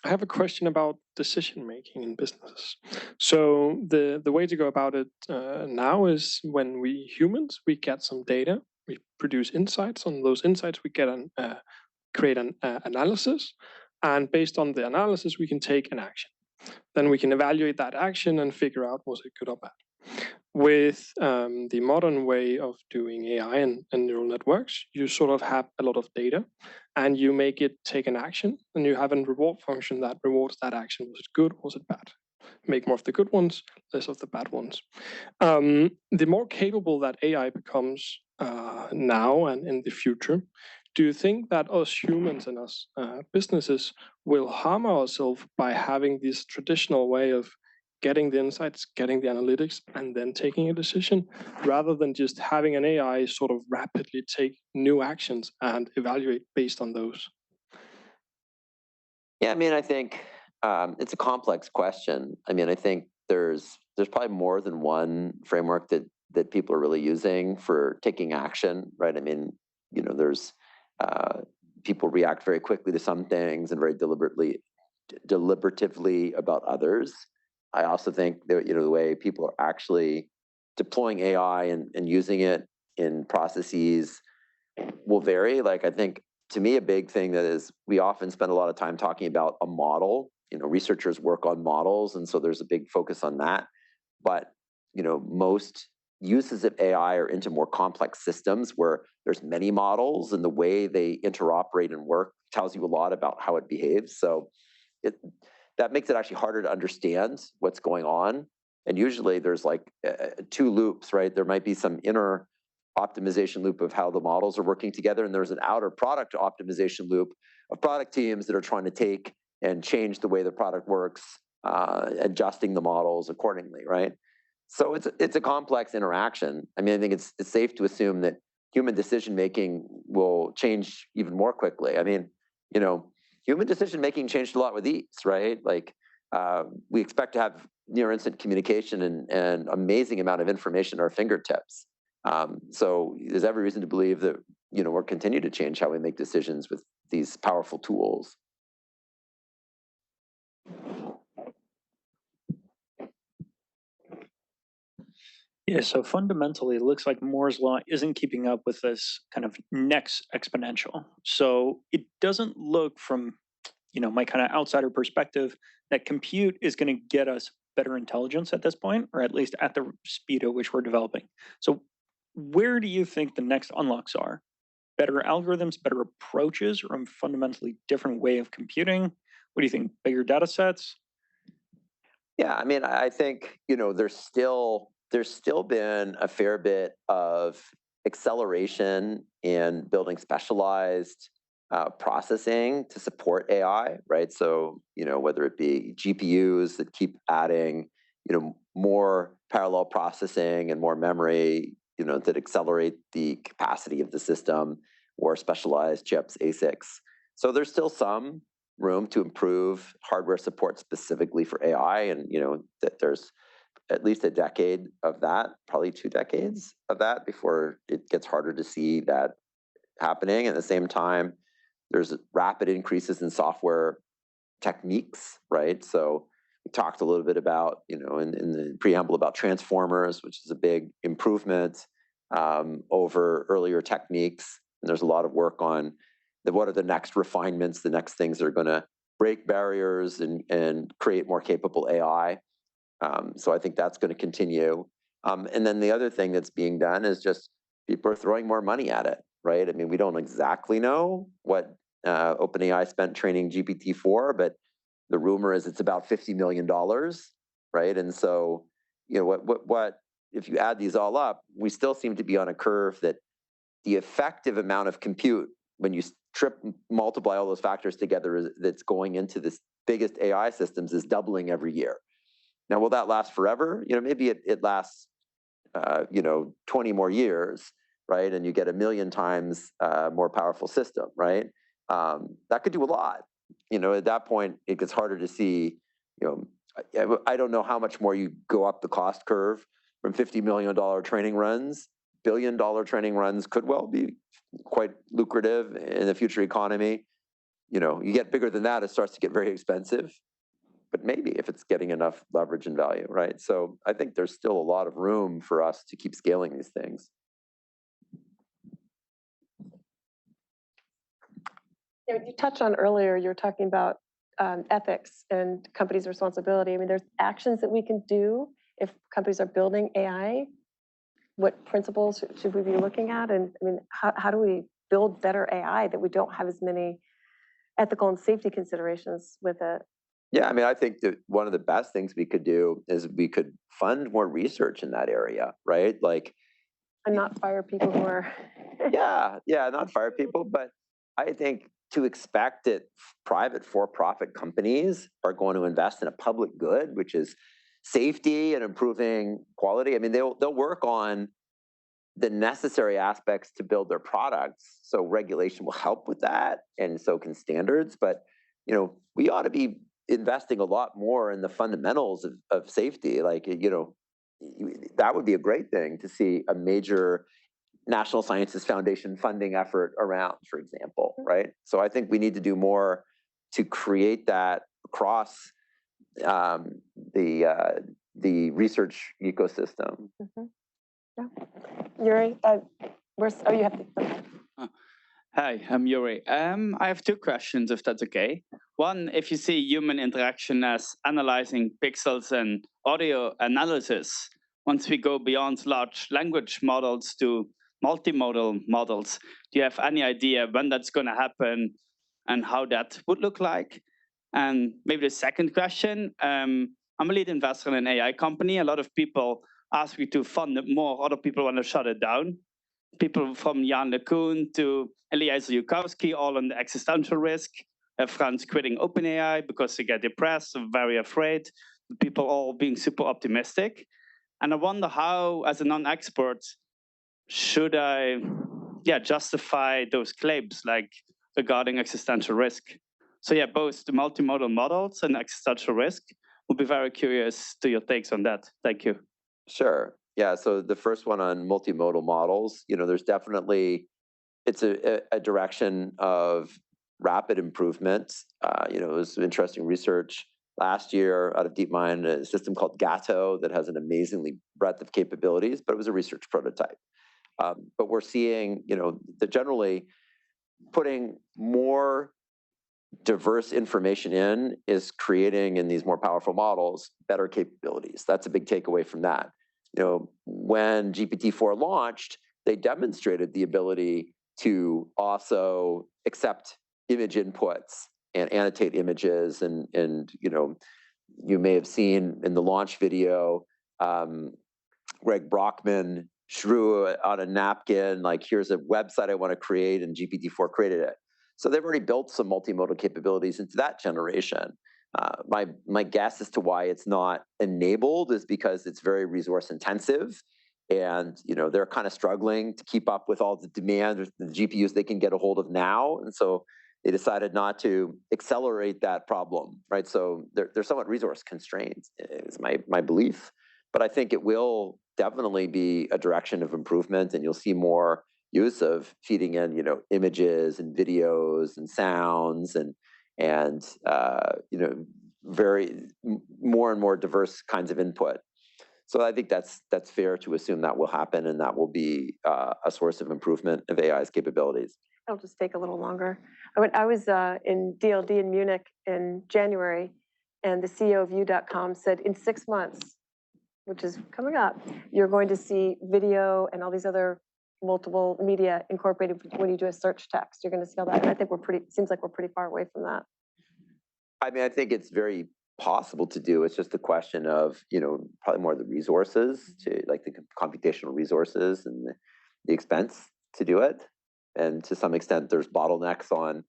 I have a question about decision making in businesses. So the way to go about it now is when we humans, we get some data, we produce insights. On those insights, we get create an analysis, and based on the analysis, we can take an action. Then we can evaluate that action and figure out was it good or bad. With the modern way of doing AI and neural networks, you sort of have a lot of data and you make it take an action, and you have a reward function that rewards that action. Was it good? Was it bad? Make more of the good ones, less of the bad ones. The more capable that AI becomes now and in the future, do you think that us humans and us businesses will harm ourselves by having this traditional way of getting the insights, getting the analytics, and then taking a decision, rather than just having an AI sort of rapidly take new actions and evaluate based on those? Yeah, I mean, I think it's a complex question. I mean, I think there's probably more than one framework that people are really using for taking action, right? I mean, there's people react very quickly to some things and very deliberatively about others. I also think that the way people are actually deploying AI and using it in processes will vary. Like, I think, to me, a big thing that is, we often spend a lot of time talking about a model. Researchers work on models, and so there's a big focus on that. But most uses of AI are into more complex systems where there's many models, and the way they interoperate and work tells you a lot about how it behaves. So that makes it actually harder to understand what's going on. And usually there's like two loops, right? There might be some inner optimization loop of how the models are working together, and there's an outer product optimization loop of product teams that are trying to take and change the way the product works, adjusting the models accordingly, right? So it's a complex interaction. I mean, I think it's safe to assume that human decision making will change even more quickly. I mean, human decision making changed a lot with ease, right? Like, we expect to have near instant communication and amazing amount of information at our fingertips. So there's every reason to believe that we'll continue to change how we make decisions with these powerful tools. Yeah, so fundamentally, it looks like Moore's law isn't keeping up with this kind of next exponential. So it doesn't look, from my kind of outsider perspective, that compute is going to get us better intelligence at this point, or at least at the speed at which we're developing. So where do you think the next unlocks are? Better algorithms, better approaches, or a fundamentally different way of computing? What do you think? Bigger data sets? Yeah, I mean, I think there's still been a fair bit of acceleration in building specialized processing to support AI, right? So whether it be GPUs that keep adding more parallel processing and more memory, that accelerate the capacity of the system, or specialized chips, ASICs. So there's still some room to improve hardware support specifically for AI, and that there's at least a decade of that, probably 2 decades of that, before it gets harder to see that happening. At the same time, there's rapid increases in software techniques, right? So we talked a little bit about, in the preamble, about transformers, which is a big improvement over earlier techniques. And there's a lot of work on what are the next refinements, the next things that are going to break barriers and create more capable AI. So I think that's going to continue. And then the other thing that's being done is just people are throwing more money at it, right? I mean, we don't exactly know what OpenAI spent training GPT-4, but the rumor is it's about $50 million, right? And so, what if you add these all up, we still seem to be on a curve that the effective amount of compute, when you multiply all those factors together, that's going into this biggest AI systems, is doubling every year. Now, will that last forever? Maybe it lasts 20 more years, right? And you get 1 million times more powerful system, right? That could do a lot. At that point, it gets harder to see. I don't know how much more you go up the cost curve from $50 million training runs. $1 billion training runs could well be quite lucrative in the future economy. you get bigger than that, it starts to get very expensive. But maybe if it's getting enough leverage and value, right? So I think there's still a lot of room for us to keep scaling these things. You touched on earlier, you were talking about ethics and companies' responsibility. I mean, there's actions that we can do if companies are building AI. What principles should we be looking at? And I mean, how do we build better AI that we don't have as many ethical and safety considerations with it? Yeah, I mean, I think that one of the best things we could do is we could fund more research in that area, right? Like, And not fire people who are. yeah, not fire people, but I think to expect that private for-profit companies are going to invest in a public good, which is safety and improving quality. I mean, they'll work on the necessary aspects to build their products. So regulation will help with that, and so can standards. But we ought to be investing a lot more in the fundamentals of safety. Like, that would be a great thing to see a major National Sciences Foundation funding effort around, for example, right? So I think we need to do more to create that across the research ecosystem. Mm-hmm. Yeah. Yuri, you have to. Hi, I'm Yuri. I have two questions, if that's okay. One, if you see human interaction as analyzing pixels and audio analysis, once we go beyond large language models to multimodal models, do you have any idea when that's going to happen and how that would look like? And maybe the second question, I'm a lead investor in an AI company. A lot of people ask me to fund it more. Other people want to shut it down. People from Jan LeCun to Eliezer Yudkowsky, all on the existential risk. Friends quitting OpenAI because they get depressed, very afraid. People all being super optimistic. And I wonder how, as a non-expert, should I justify those claims, like regarding existential risk? So yeah, both the multimodal models and existential risk. Would be very curious to your takes on that. Thank you. Sure. Yeah. So the first one on multimodal models, there's definitely, it's a direction of rapid improvement. It was interesting research last year out of DeepMind, a system called Gato that has an amazingly breadth of capabilities, but it was a research prototype. But we're seeing, that generally putting more diverse information in is creating, in these more powerful models, better capabilities. That's a big takeaway from that. When GPT-4 launched, they demonstrated the ability to also accept image inputs and annotate images. And you may have seen in the launch video, Greg Brockman drew on a napkin, like, here's a website I want to create, and GPT-4 created it. So they've already built some multimodal capabilities into that generation. My guess as to why it's not enabled is because it's very resource intensive, and they're kind of struggling to keep up with all the demand, the GPUs they can get a hold of now, and so they decided not to accelerate that problem, right? So they're somewhat resource constrained, is my belief. But I think it will definitely be a direction of improvement, and you'll see more use of feeding in, images and videos and sounds and very more and more diverse kinds of input. So I think that's fair to assume that will happen, and that will be a source of improvement of AI's capabilities. It'll just take a little longer. I was in DLD in Munich in January, and the CEO of U.com said in 6 months, which is coming up, you're going to see video and all these other multiple media incorporated when you do a search text. You're going to see all that. And I think seems like we're pretty far away from that. I mean, I think it's very possible to do. It's just a question of, probably more of the resources, to like the computational resources and the expense to do it. And to some extent, there's bottlenecks on,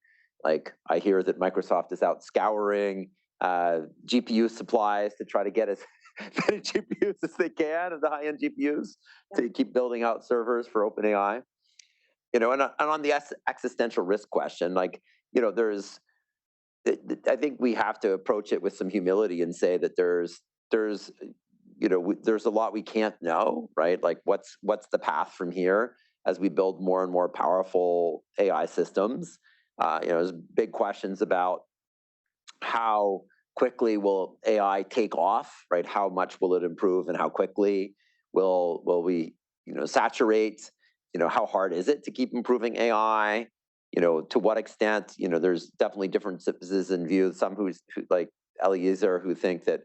like, I hear that Microsoft is out scouring GPU supplies to try to get as many GPUs as they can, and the high-end GPUs, to keep building out servers for OpenAI. And on the existential risk question, like, I think we have to approach it with some humility and say that there's a lot we can't know, right? Like, what's the path from here as we build more and more powerful AI systems? There's big questions about how quickly will AI take off, right? How much will it improve, and how quickly will we, saturate? How hard is it to keep improving AI? To what extent? There's definitely differences in views. Some who like Eliezer, who think that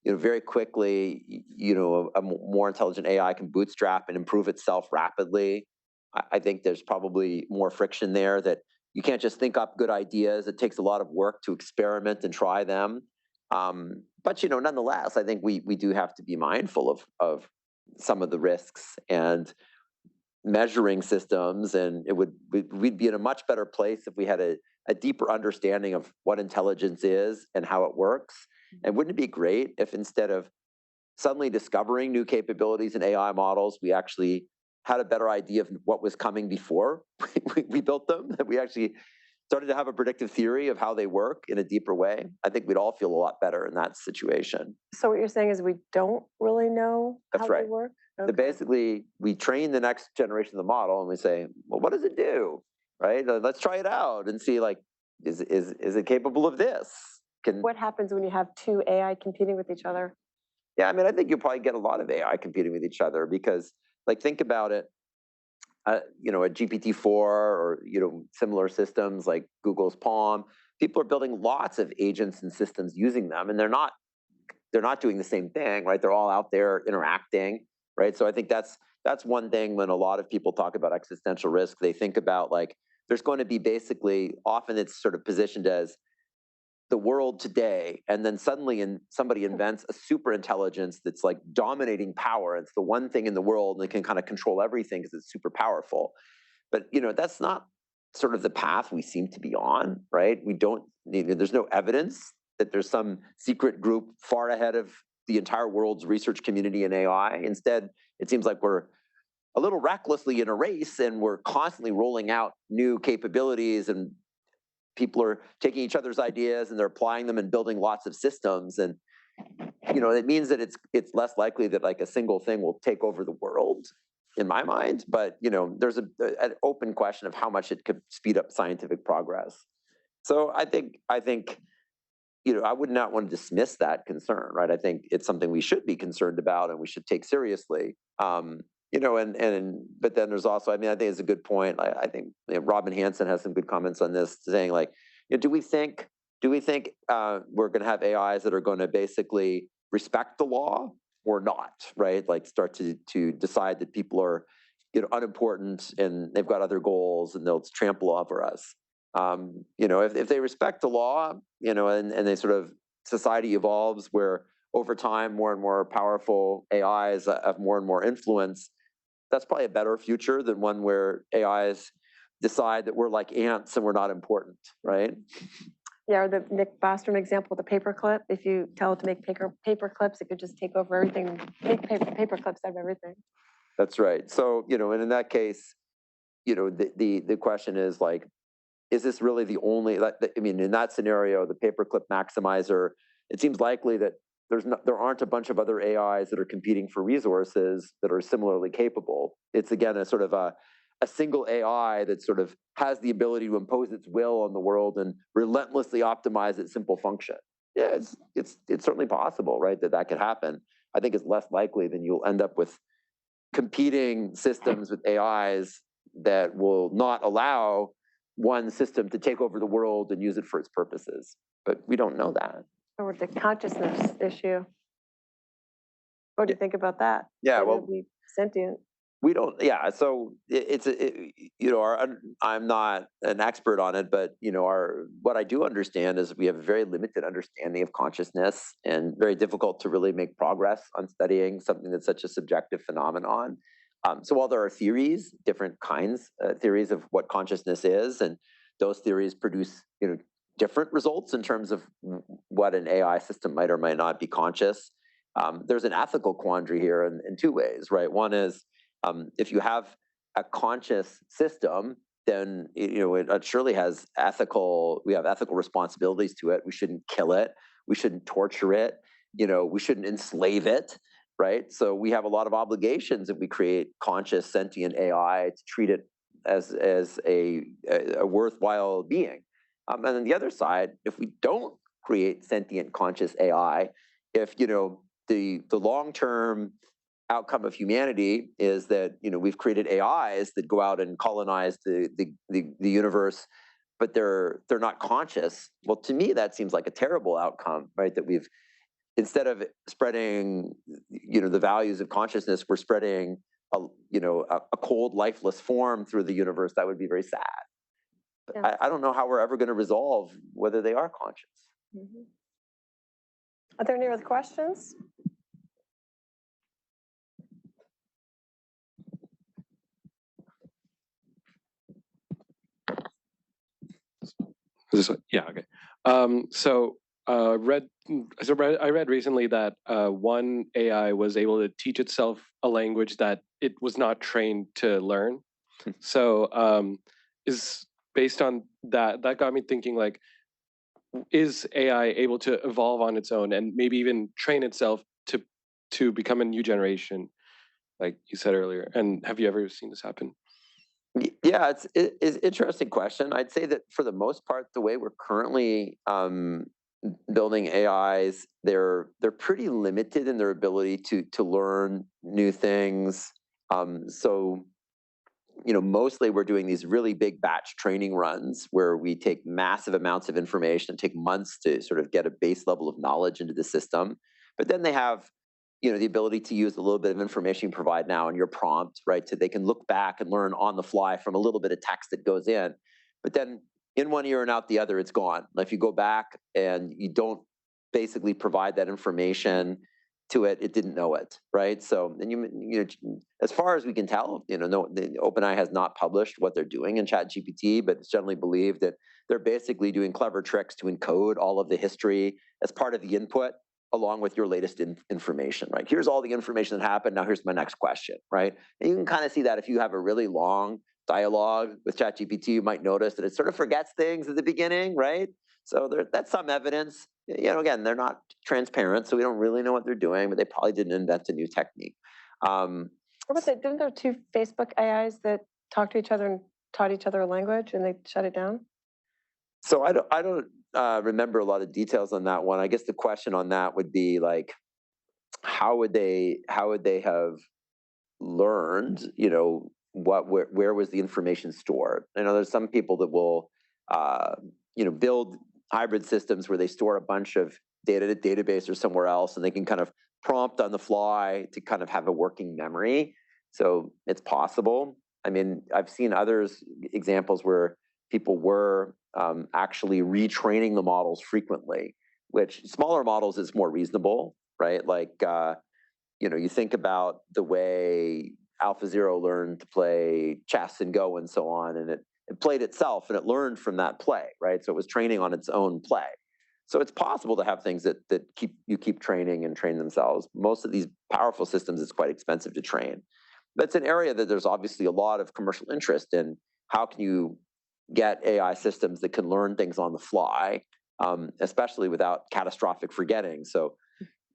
very quickly, a more intelligent AI can bootstrap and improve itself rapidly. I think there's probably more friction there, that you can't just think up good ideas. It takes a lot of work to experiment and try them. But nonetheless, I think we do have to be mindful of some of the risks and measuring systems, and we'd be in a much better place if we had a deeper understanding of what intelligence is and how it works. And wouldn't it be great if, instead of suddenly discovering new capabilities in AI models, we actually had a better idea of what was coming before we built them, that we actually started to have a predictive theory of how they work in a deeper way? I think we'd all feel a lot better in that situation. So what you're saying is we don't really know That's how right. they work? So Okay. basically, we train the next generation of the model, and we say, well, what does it do? Right? Let's try it out and see, like, is it capable of this? What happens when you have two AI competing with each other? Yeah, I mean, I think you'll probably get a lot of AI competing with each other, because, like, think about it. A GPT-4 or similar systems like Google's Palm, people are building lots of agents and systems using them, and they're not doing the same thing, right? They're all out there interacting, right? So I think that's one thing. When a lot of people talk about existential risk, they think about, like, there's going to be, basically, often it's sort of positioned as the world today, and then suddenly somebody invents a super intelligence that's like dominating power. It's the one thing in the world, and it can kind of control everything because it's super powerful. But that's not sort of the path we seem to be on, right? There's no evidence that there's some secret group far ahead of the entire world's research community in AI. Instead, it seems like we're a little recklessly in a race, and we're constantly rolling out new capabilities, and people are taking each other's ideas and they're applying them and building lots of systems. And it means that it's less likely that, like, a single thing will take over the world, in my mind. But there's an open question of how much it could speed up scientific progress. So I think I would not want to dismiss that concern, right? I think it's something we should be concerned about and we should take seriously. But then there's also, I think it's a good point. I think Robin Hanson has some good comments on this, saying, like, do we think we're going to have AIs that are going to basically respect the law or not, right? Like, start to decide that people are unimportant and they've got other goals and they'll trample over us. If they respect the law, and they sort of, society evolves where over time more and more powerful AIs have more and more influence, that's probably a better future than one where AIs decide that we're like ants and we're not important, right? Yeah, or the Nick Bostrom example, the paperclip. If you tell it to make paper clips, it could just take over everything, make paper clips out of everything. That's right. So, and in that case, the question is, like, is this really the only, in that scenario, the paperclip maximizer, it seems likely that there aren't a bunch of other AIs that are competing for resources that are similarly capable. It's, again, a sort of a single AI that sort of has the ability to impose its will on the world and relentlessly optimize its simple function. Yeah, it's certainly possible, right, that could happen. I think it's less likely than you'll end up with competing systems with AIs that will not allow one system to take over the world and use it for its purposes. But we don't know that. Or the consciousness issue. What do you think about that? Yeah, When well, it'll be sentient. we don't. Yeah, so I'm not an expert on it, but what I do understand is we have a very limited understanding of consciousness, and very difficult to really make progress on studying something that's such a subjective phenomenon. So while there are theories, different kinds, theories of what consciousness is, and those theories produce different results in terms of what an AI system might or might not be conscious. There's an ethical quandary here in two ways, right? One is, if you have a conscious system, then it surely has we have ethical responsibilities to it. We shouldn't kill it. We shouldn't torture it. We shouldn't enslave it, right? So we have a lot of obligations if we create conscious, sentient AI, to treat it as a worthwhile being. And then the other side, if we don't create sentient conscious AI, if the long-term outcome of humanity is that we've created AIs that go out and colonize the universe, but they're not conscious. Well, to me, that seems like a terrible outcome, right? That we've, instead of spreading the values of consciousness, we're spreading a cold, lifeless form through the universe. That would be very sad. Yeah. I don't know how we're ever going to resolve whether they are conscious. Mm-hmm. Are there any other questions? Yeah, okay. I read recently that one AI was able to teach itself a language that it was not trained to learn. So is based on that got me thinking, like, is AI able to evolve on its own and maybe even train itself to become a new generation, like you said earlier? And have you ever seen this happen? Yeah, it's an interesting question. I'd say that for the most part, the way we're currently building AIs, they're pretty limited in their ability to learn new things. So mostly we're doing these really big batch training runs where we take massive amounts of information, take months to sort of get a base level of knowledge into the system. But then they have the ability to use a little bit of information you provide now in your prompt, right? So they can look back and learn on the fly from a little bit of text that goes in. But then in one ear and out the other, it's gone. If you go back and you don't basically provide that information to it, it didn't know it, right? So, and as far as we can tell, OpenAI has not published what they're doing in ChatGPT, but it's generally believed that they're basically doing clever tricks to encode all of the history as part of the input, along with your latest information, right? Here's all the information that happened. Now here's my next question, right? And you can kind of see that if you have a really long dialogue with ChatGPT, you might notice that it sort of forgets things at the beginning, right? So that's some evidence. Again, they're not transparent, so we don't really know what they're doing, but they probably didn't invent a new technique. Didn't there 2 Facebook AIs that talked to each other and taught each other a language and they shut it down? So I don't remember a lot of details on that one. I guess the question on that would be like, how would they have learned? Where was the information stored? There's some people that will build hybrid systems where they store a bunch of data at a database or somewhere else, and they can kind of prompt on the fly to kind of have a working memory. So it's possible. I mean, I've seen examples where people were actually retraining the models frequently, which smaller models is more reasonable, right? Like, you think about the way AlphaZero learned to play chess and Go and so on, and it played itself and it learned from that play, right? So it was training on its own play. So it's possible to have things that keep training and train themselves. Most of these powerful systems, it's quite expensive to train. That's an area that there's obviously a lot of commercial interest in. How can you get AI systems that can learn things on the fly, especially without catastrophic forgetting? So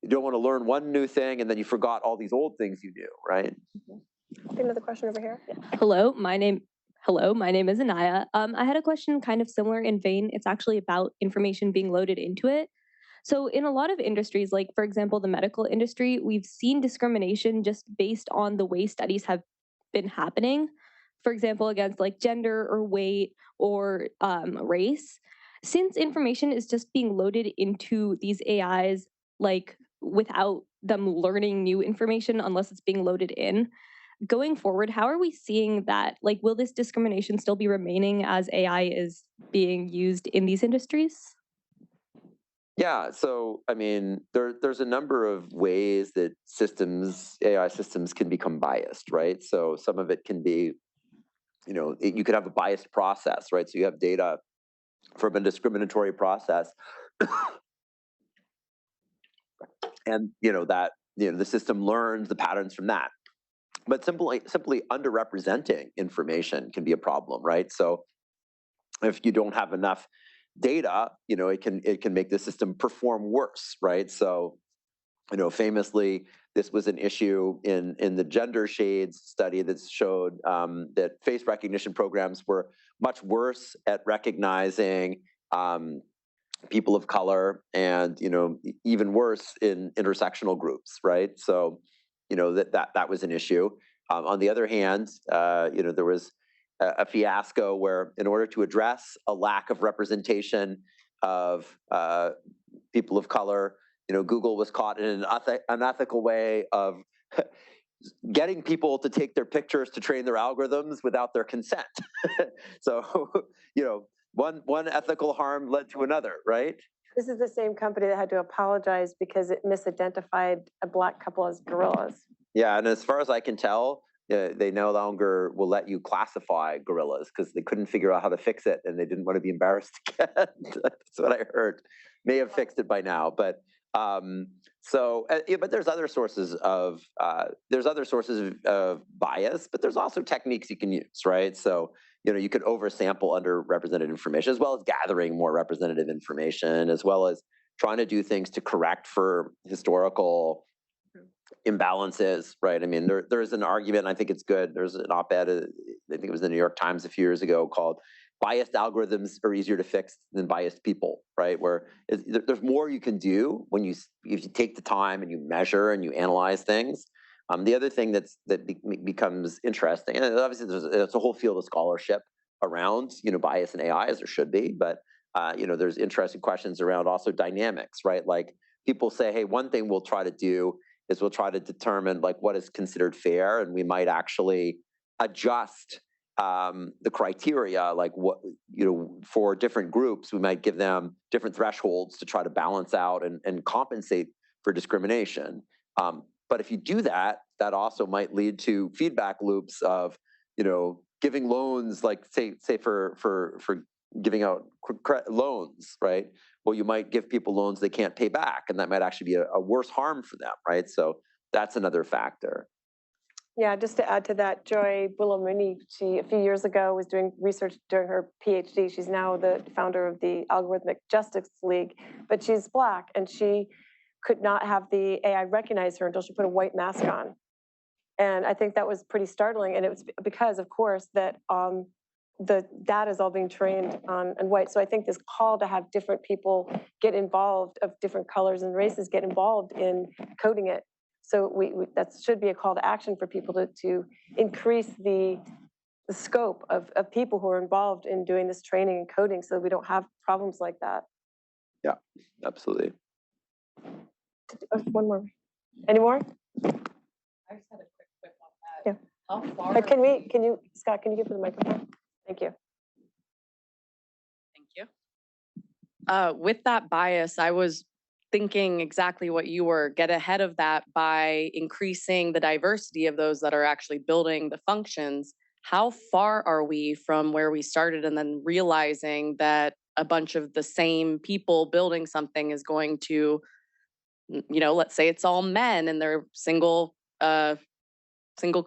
you don't want to learn one new thing and then you forgot all these old things you knew, right? Another question over here. Yeah. Hello, my name is Anaya. I had a question kind of similar in vein. It's actually about information being loaded into it. So in a lot of industries, like for example, the medical industry, we've seen discrimination just based on the way studies have been happening. For example, against like gender or weight or race. Since information is just being loaded into these AIs, like without them learning new information unless it's being loaded in, going forward, how are we seeing that? Like, will this discrimination still be remaining as AI is being used in these industries? Yeah, so I mean, there's a number of ways that AI systems can become biased, right? So some of it can be, you could have a biased process, right? So you have data from a discriminatory process, and the system learns the patterns from that. But simply underrepresenting information can be a problem, right? So if you don't have enough data, it can make the system perform worse, right? So Famously, this was an issue in the gender shades study that showed that face recognition programs were much worse at recognizing people of color, and even worse in intersectional groups, right? So, that was an issue. On the other hand, there was a fiasco where, in order to address a lack of representation of people of color, Google was caught in an unethical way of getting people to take their pictures to train their algorithms without their consent. So, one ethical harm led to another, right? This is the same company that had to apologize because it misidentified a Black couple as gorillas. Yeah, and as far as I can tell, they no longer will let you classify gorillas because they couldn't figure out how to fix it, and they didn't want to be embarrassed again. That's what I heard. May have fixed it by now, but but there's other sources of bias, but there's also techniques you can use, right? So you could oversample underrepresented information, as well as gathering more representative information, as well as trying to do things to correct for historical imbalances, right? I mean, there's an argument, and I think it's good. There's an op-ed, I think it was the New York Times a few years ago, called "Biased Algorithms Are Easier to Fix Than Biased People," right? Where there's more you can do if you take the time and you measure and you analyze things. The other thing that becomes interesting, and obviously there's a whole field of scholarship around bias in AI, as there should be, but there's interesting questions around also dynamics, right? Like, people say, hey, one thing we'll try to do is we'll try to determine like what is considered fair, and we might actually adjust the criteria, like what for different groups, we might give them different thresholds to try to balance out and compensate for discrimination. But if you do that, that also might lead to feedback loops of giving loans, like say for giving out loans, right? Well, you might give people loans they can't pay back, and that might actually be a worse harm for them, right? So that's another factor. Yeah, just to add to that, Joy Bulamuni, she a few years ago was doing research during her PhD. She's now the founder of the Algorithmic Justice League, but she's Black, and she could not have the AI recognize her until she put a white mask on. And I think that was pretty startling, and it was because, of course, that the data is all being trained on white. So I think this call to have different people get involved, of different colors and races, get involved in coding it. So that should be a call to action for people to increase the scope of people who are involved in doing this training and coding, so that we don't have problems like that. Yeah, absolutely. One more. Any more? I just had a quick on that. Yeah. How far? Can you, Scott, can you get to the microphone? Thank you. Thank you. With that bias, I was thinking exactly what you were, get ahead of that by increasing the diversity of those that are actually building the functions. How far are we from where we started, and then realizing that a bunch of the same people building something is going to, let's say it's all men and they're single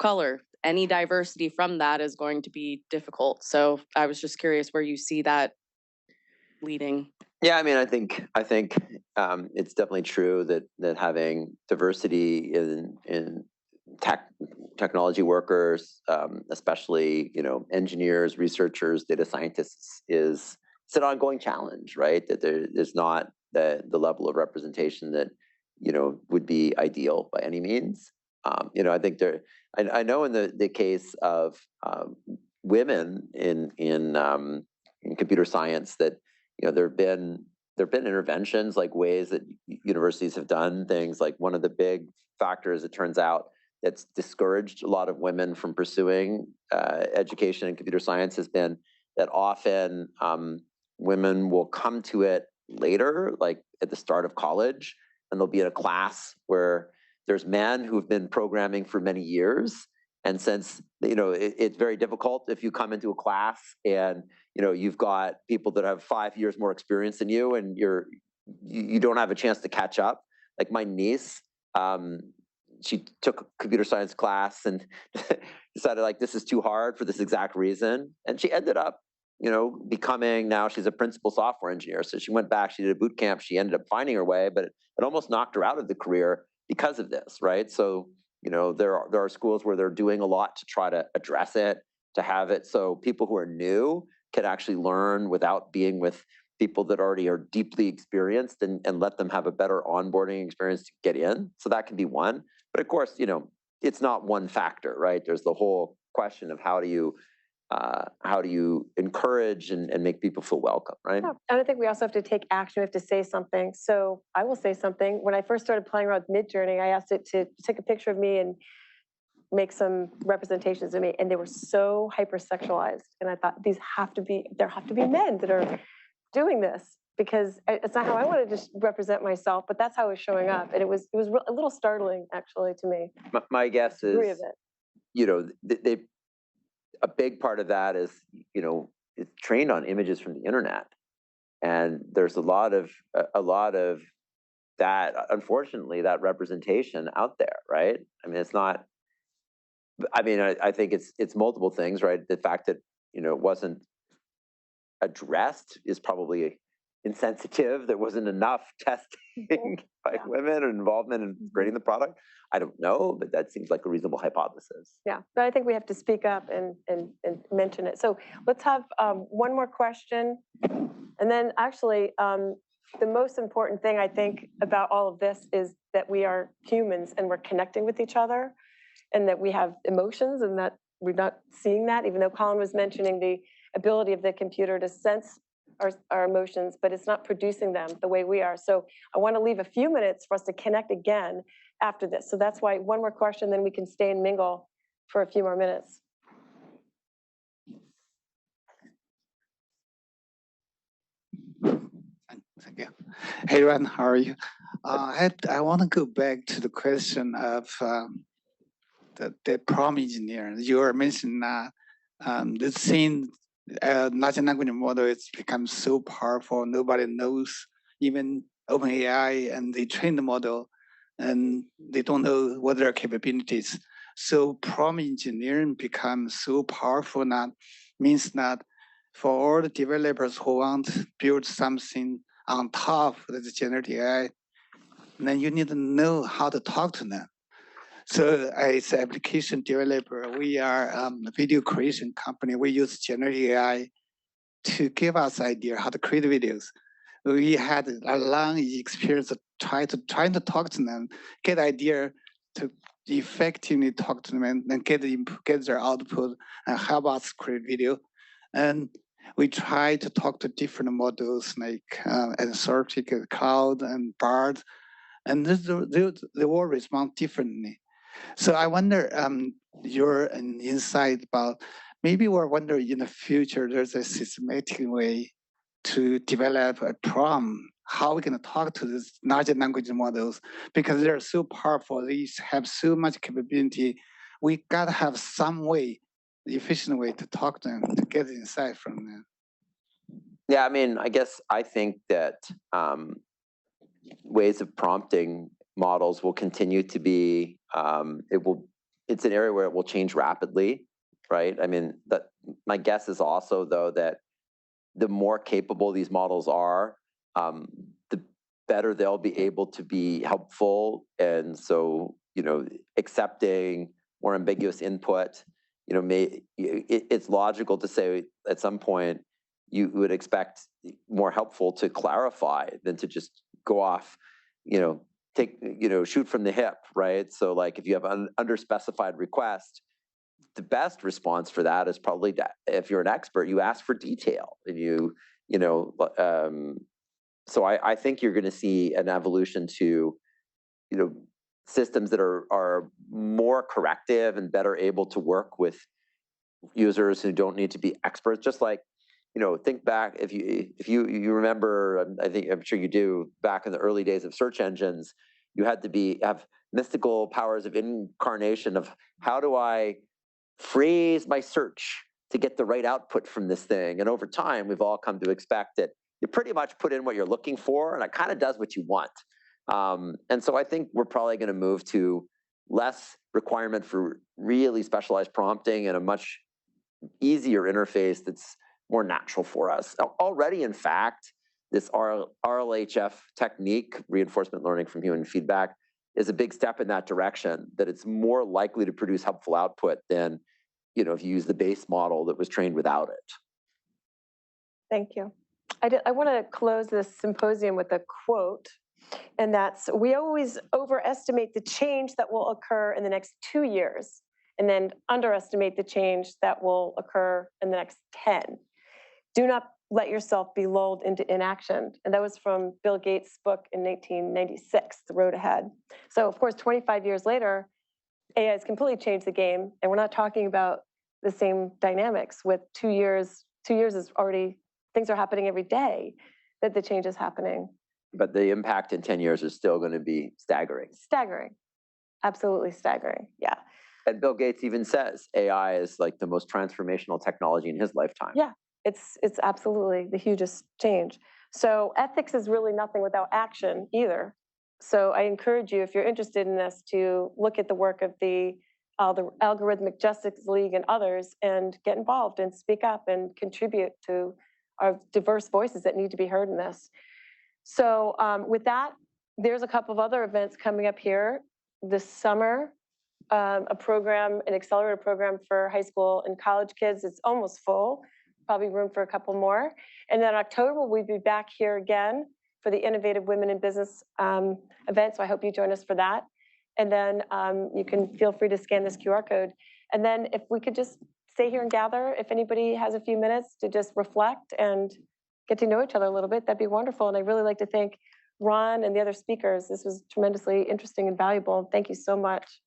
color. Any diversity from that is going to be difficult. So I was just curious where you see that leading. Yeah, I mean, I think it's definitely true that having diversity in technology workers, especially engineers, researchers, data scientists, is an ongoing challenge, right? That there's not the level of representation that would be ideal by any means. I think I know in the case of women in computer science that there have been interventions, like ways that universities have done things. Like, one of the big factors, it turns out, that's discouraged a lot of women from pursuing education in computer science has been that often women will come to it later, like at the start of college, and they'll be in a class where there's men who've been programming for many years. And since it's very difficult if you come into a class and you've got people that have 5 years more experience than you, and you don't have a chance to catch up. Like, my niece, she took a computer science class and decided, like, this is too hard for this exact reason, and she ended up becoming, now she's a principal software engineer. So she went back, she did a boot camp, she ended up finding her way, but it almost knocked her out of the career because of this, right? So, there are schools where they're doing a lot to try to address it, to have it so people who are new can actually learn without being with people that already are deeply experienced, and let them have a better onboarding experience to get in. So that can be one. But of course, it's not one factor, right? There's the whole question of how do you encourage and make people feel welcome, right? Yeah. And I think we also have to take action. We have to say something. So I will say something. When I first started playing around with Midjourney, I asked it to take a picture of me and make some representations of me, and they were so hypersexualized. And I thought there have to be men that are doing this, because it's not how I wanted to represent myself, but that's how it was showing up. And it was a little startling, actually, to me. My guess is, they a big part of that is, it's trained on images from the internet, and there's a lot of that, unfortunately, that representation out there, right? I mean, it's not. I mean, I think it's multiple things, right? The fact that it wasn't addressed is probably insensitive. There wasn't enough testing by women or involvement in creating the product. I don't know, but that seems like a reasonable hypothesis. Yeah, but I think we have to speak up and mention it. So let's have one more question. And then actually, the most important thing I think about all of this is that we are humans and we're connecting with each other, and that we have emotions, and that we're not seeing that, even though Colin was mentioning the ability of the computer to sense our emotions, but it's not producing them the way we are. So I want to leave a few minutes for us to connect again after this. So that's why one more question, then we can stay and mingle for a few more minutes. Thank you. Hey, Ron, how are you? I want to go back to the question of the prompt engineer. You were mentioning that the scene large language model has become so powerful, nobody knows, even OpenAI, and they train the model, and they don't know what their capabilities. So prompt engineering becomes so powerful now, means that for all the developers who want to build something on top of the generative AI, then you need to know how to talk to them. So as an application developer, we are a video creation company. We use generative AI to give us idea how to create videos. We had a long experience of trying to talk to them, get idea to effectively talk to them, and get their output and help us create video. And we try to talk to different models like Anthropic, Cloud, and Bard, and they all respond differently. So I wonder your insight about, maybe we're wondering in the future there's a systematic way to develop a prompt, how we're going to talk to these large language models, because they're so powerful, they have so much capability. We got to have some way, the efficient way to talk to them, to get insight from them. Yeah, I mean, I think that ways of prompting models will continue to be, it's an area where it will change rapidly, right? I mean, my guess is also, though, that the more capable these models are, the better they'll be able to be helpful. And so, accepting more ambiguous input, it's logical to say at some point you would expect more helpful to clarify than to just go off, shoot from the hip, right? So like if you have an underspecified request, the best response for that is probably that if you're an expert, you ask for detail, and so I think you're going to see an evolution to, systems that are more corrective and better able to work with users who don't need to be experts. Just like, think back, if you remember, I'm sure you do, back in the early days of search engines, you had to have mystical powers of incarnation of how do I phrase my search to get the right output from this thing. And over time, we've all come to expect that you pretty much put in what you're looking for, and it kind of does what you want. And so I think we're probably going to move to less requirement for really specialized prompting and a much easier interface that's more natural for us. Already, in fact, this RLHF technique, reinforcement learning from human feedback, is a big step in that direction, that it's more likely to produce helpful output than, if you use the base model that was trained without it. Thank you. I want to close this symposium with a quote, and that's, we always overestimate the change that will occur in the next 2 years, and then underestimate the change that will occur in the next 10. Do not let yourself be lulled into inaction. And that was from Bill Gates' book in 1996, The Road Ahead. So of course, 25 years later, AI has completely changed the game, and we're not talking about the same dynamics. With 2 years, 2 years is already, things are happening every day that the change is happening. But the impact in 10 years is still going to be staggering. Staggering. Absolutely staggering. Yeah. And Bill Gates even says AI is like the most transformational technology in his lifetime. Yeah, it's absolutely the hugest change. So ethics is really nothing without action either. So I encourage you, if you're interested in this, to look at the work of the Algorithmic Justice League and others, and get involved and speak up and contribute to our diverse voices that need to be heard in this. So with that, there's a couple of other events coming up here this summer. An accelerator program for high school and college kids. It's almost full, probably room for a couple more. And then in October, we'll be back here again for the Innovative Women in Business event. So I hope you join us for that. And then you can feel free to scan this QR code. And then if we could just stay here and gather, if anybody has a few minutes to just reflect and get to know each other a little bit, that'd be wonderful. And I'd really like to thank Ron and the other speakers. This was tremendously interesting and valuable. Thank you so much.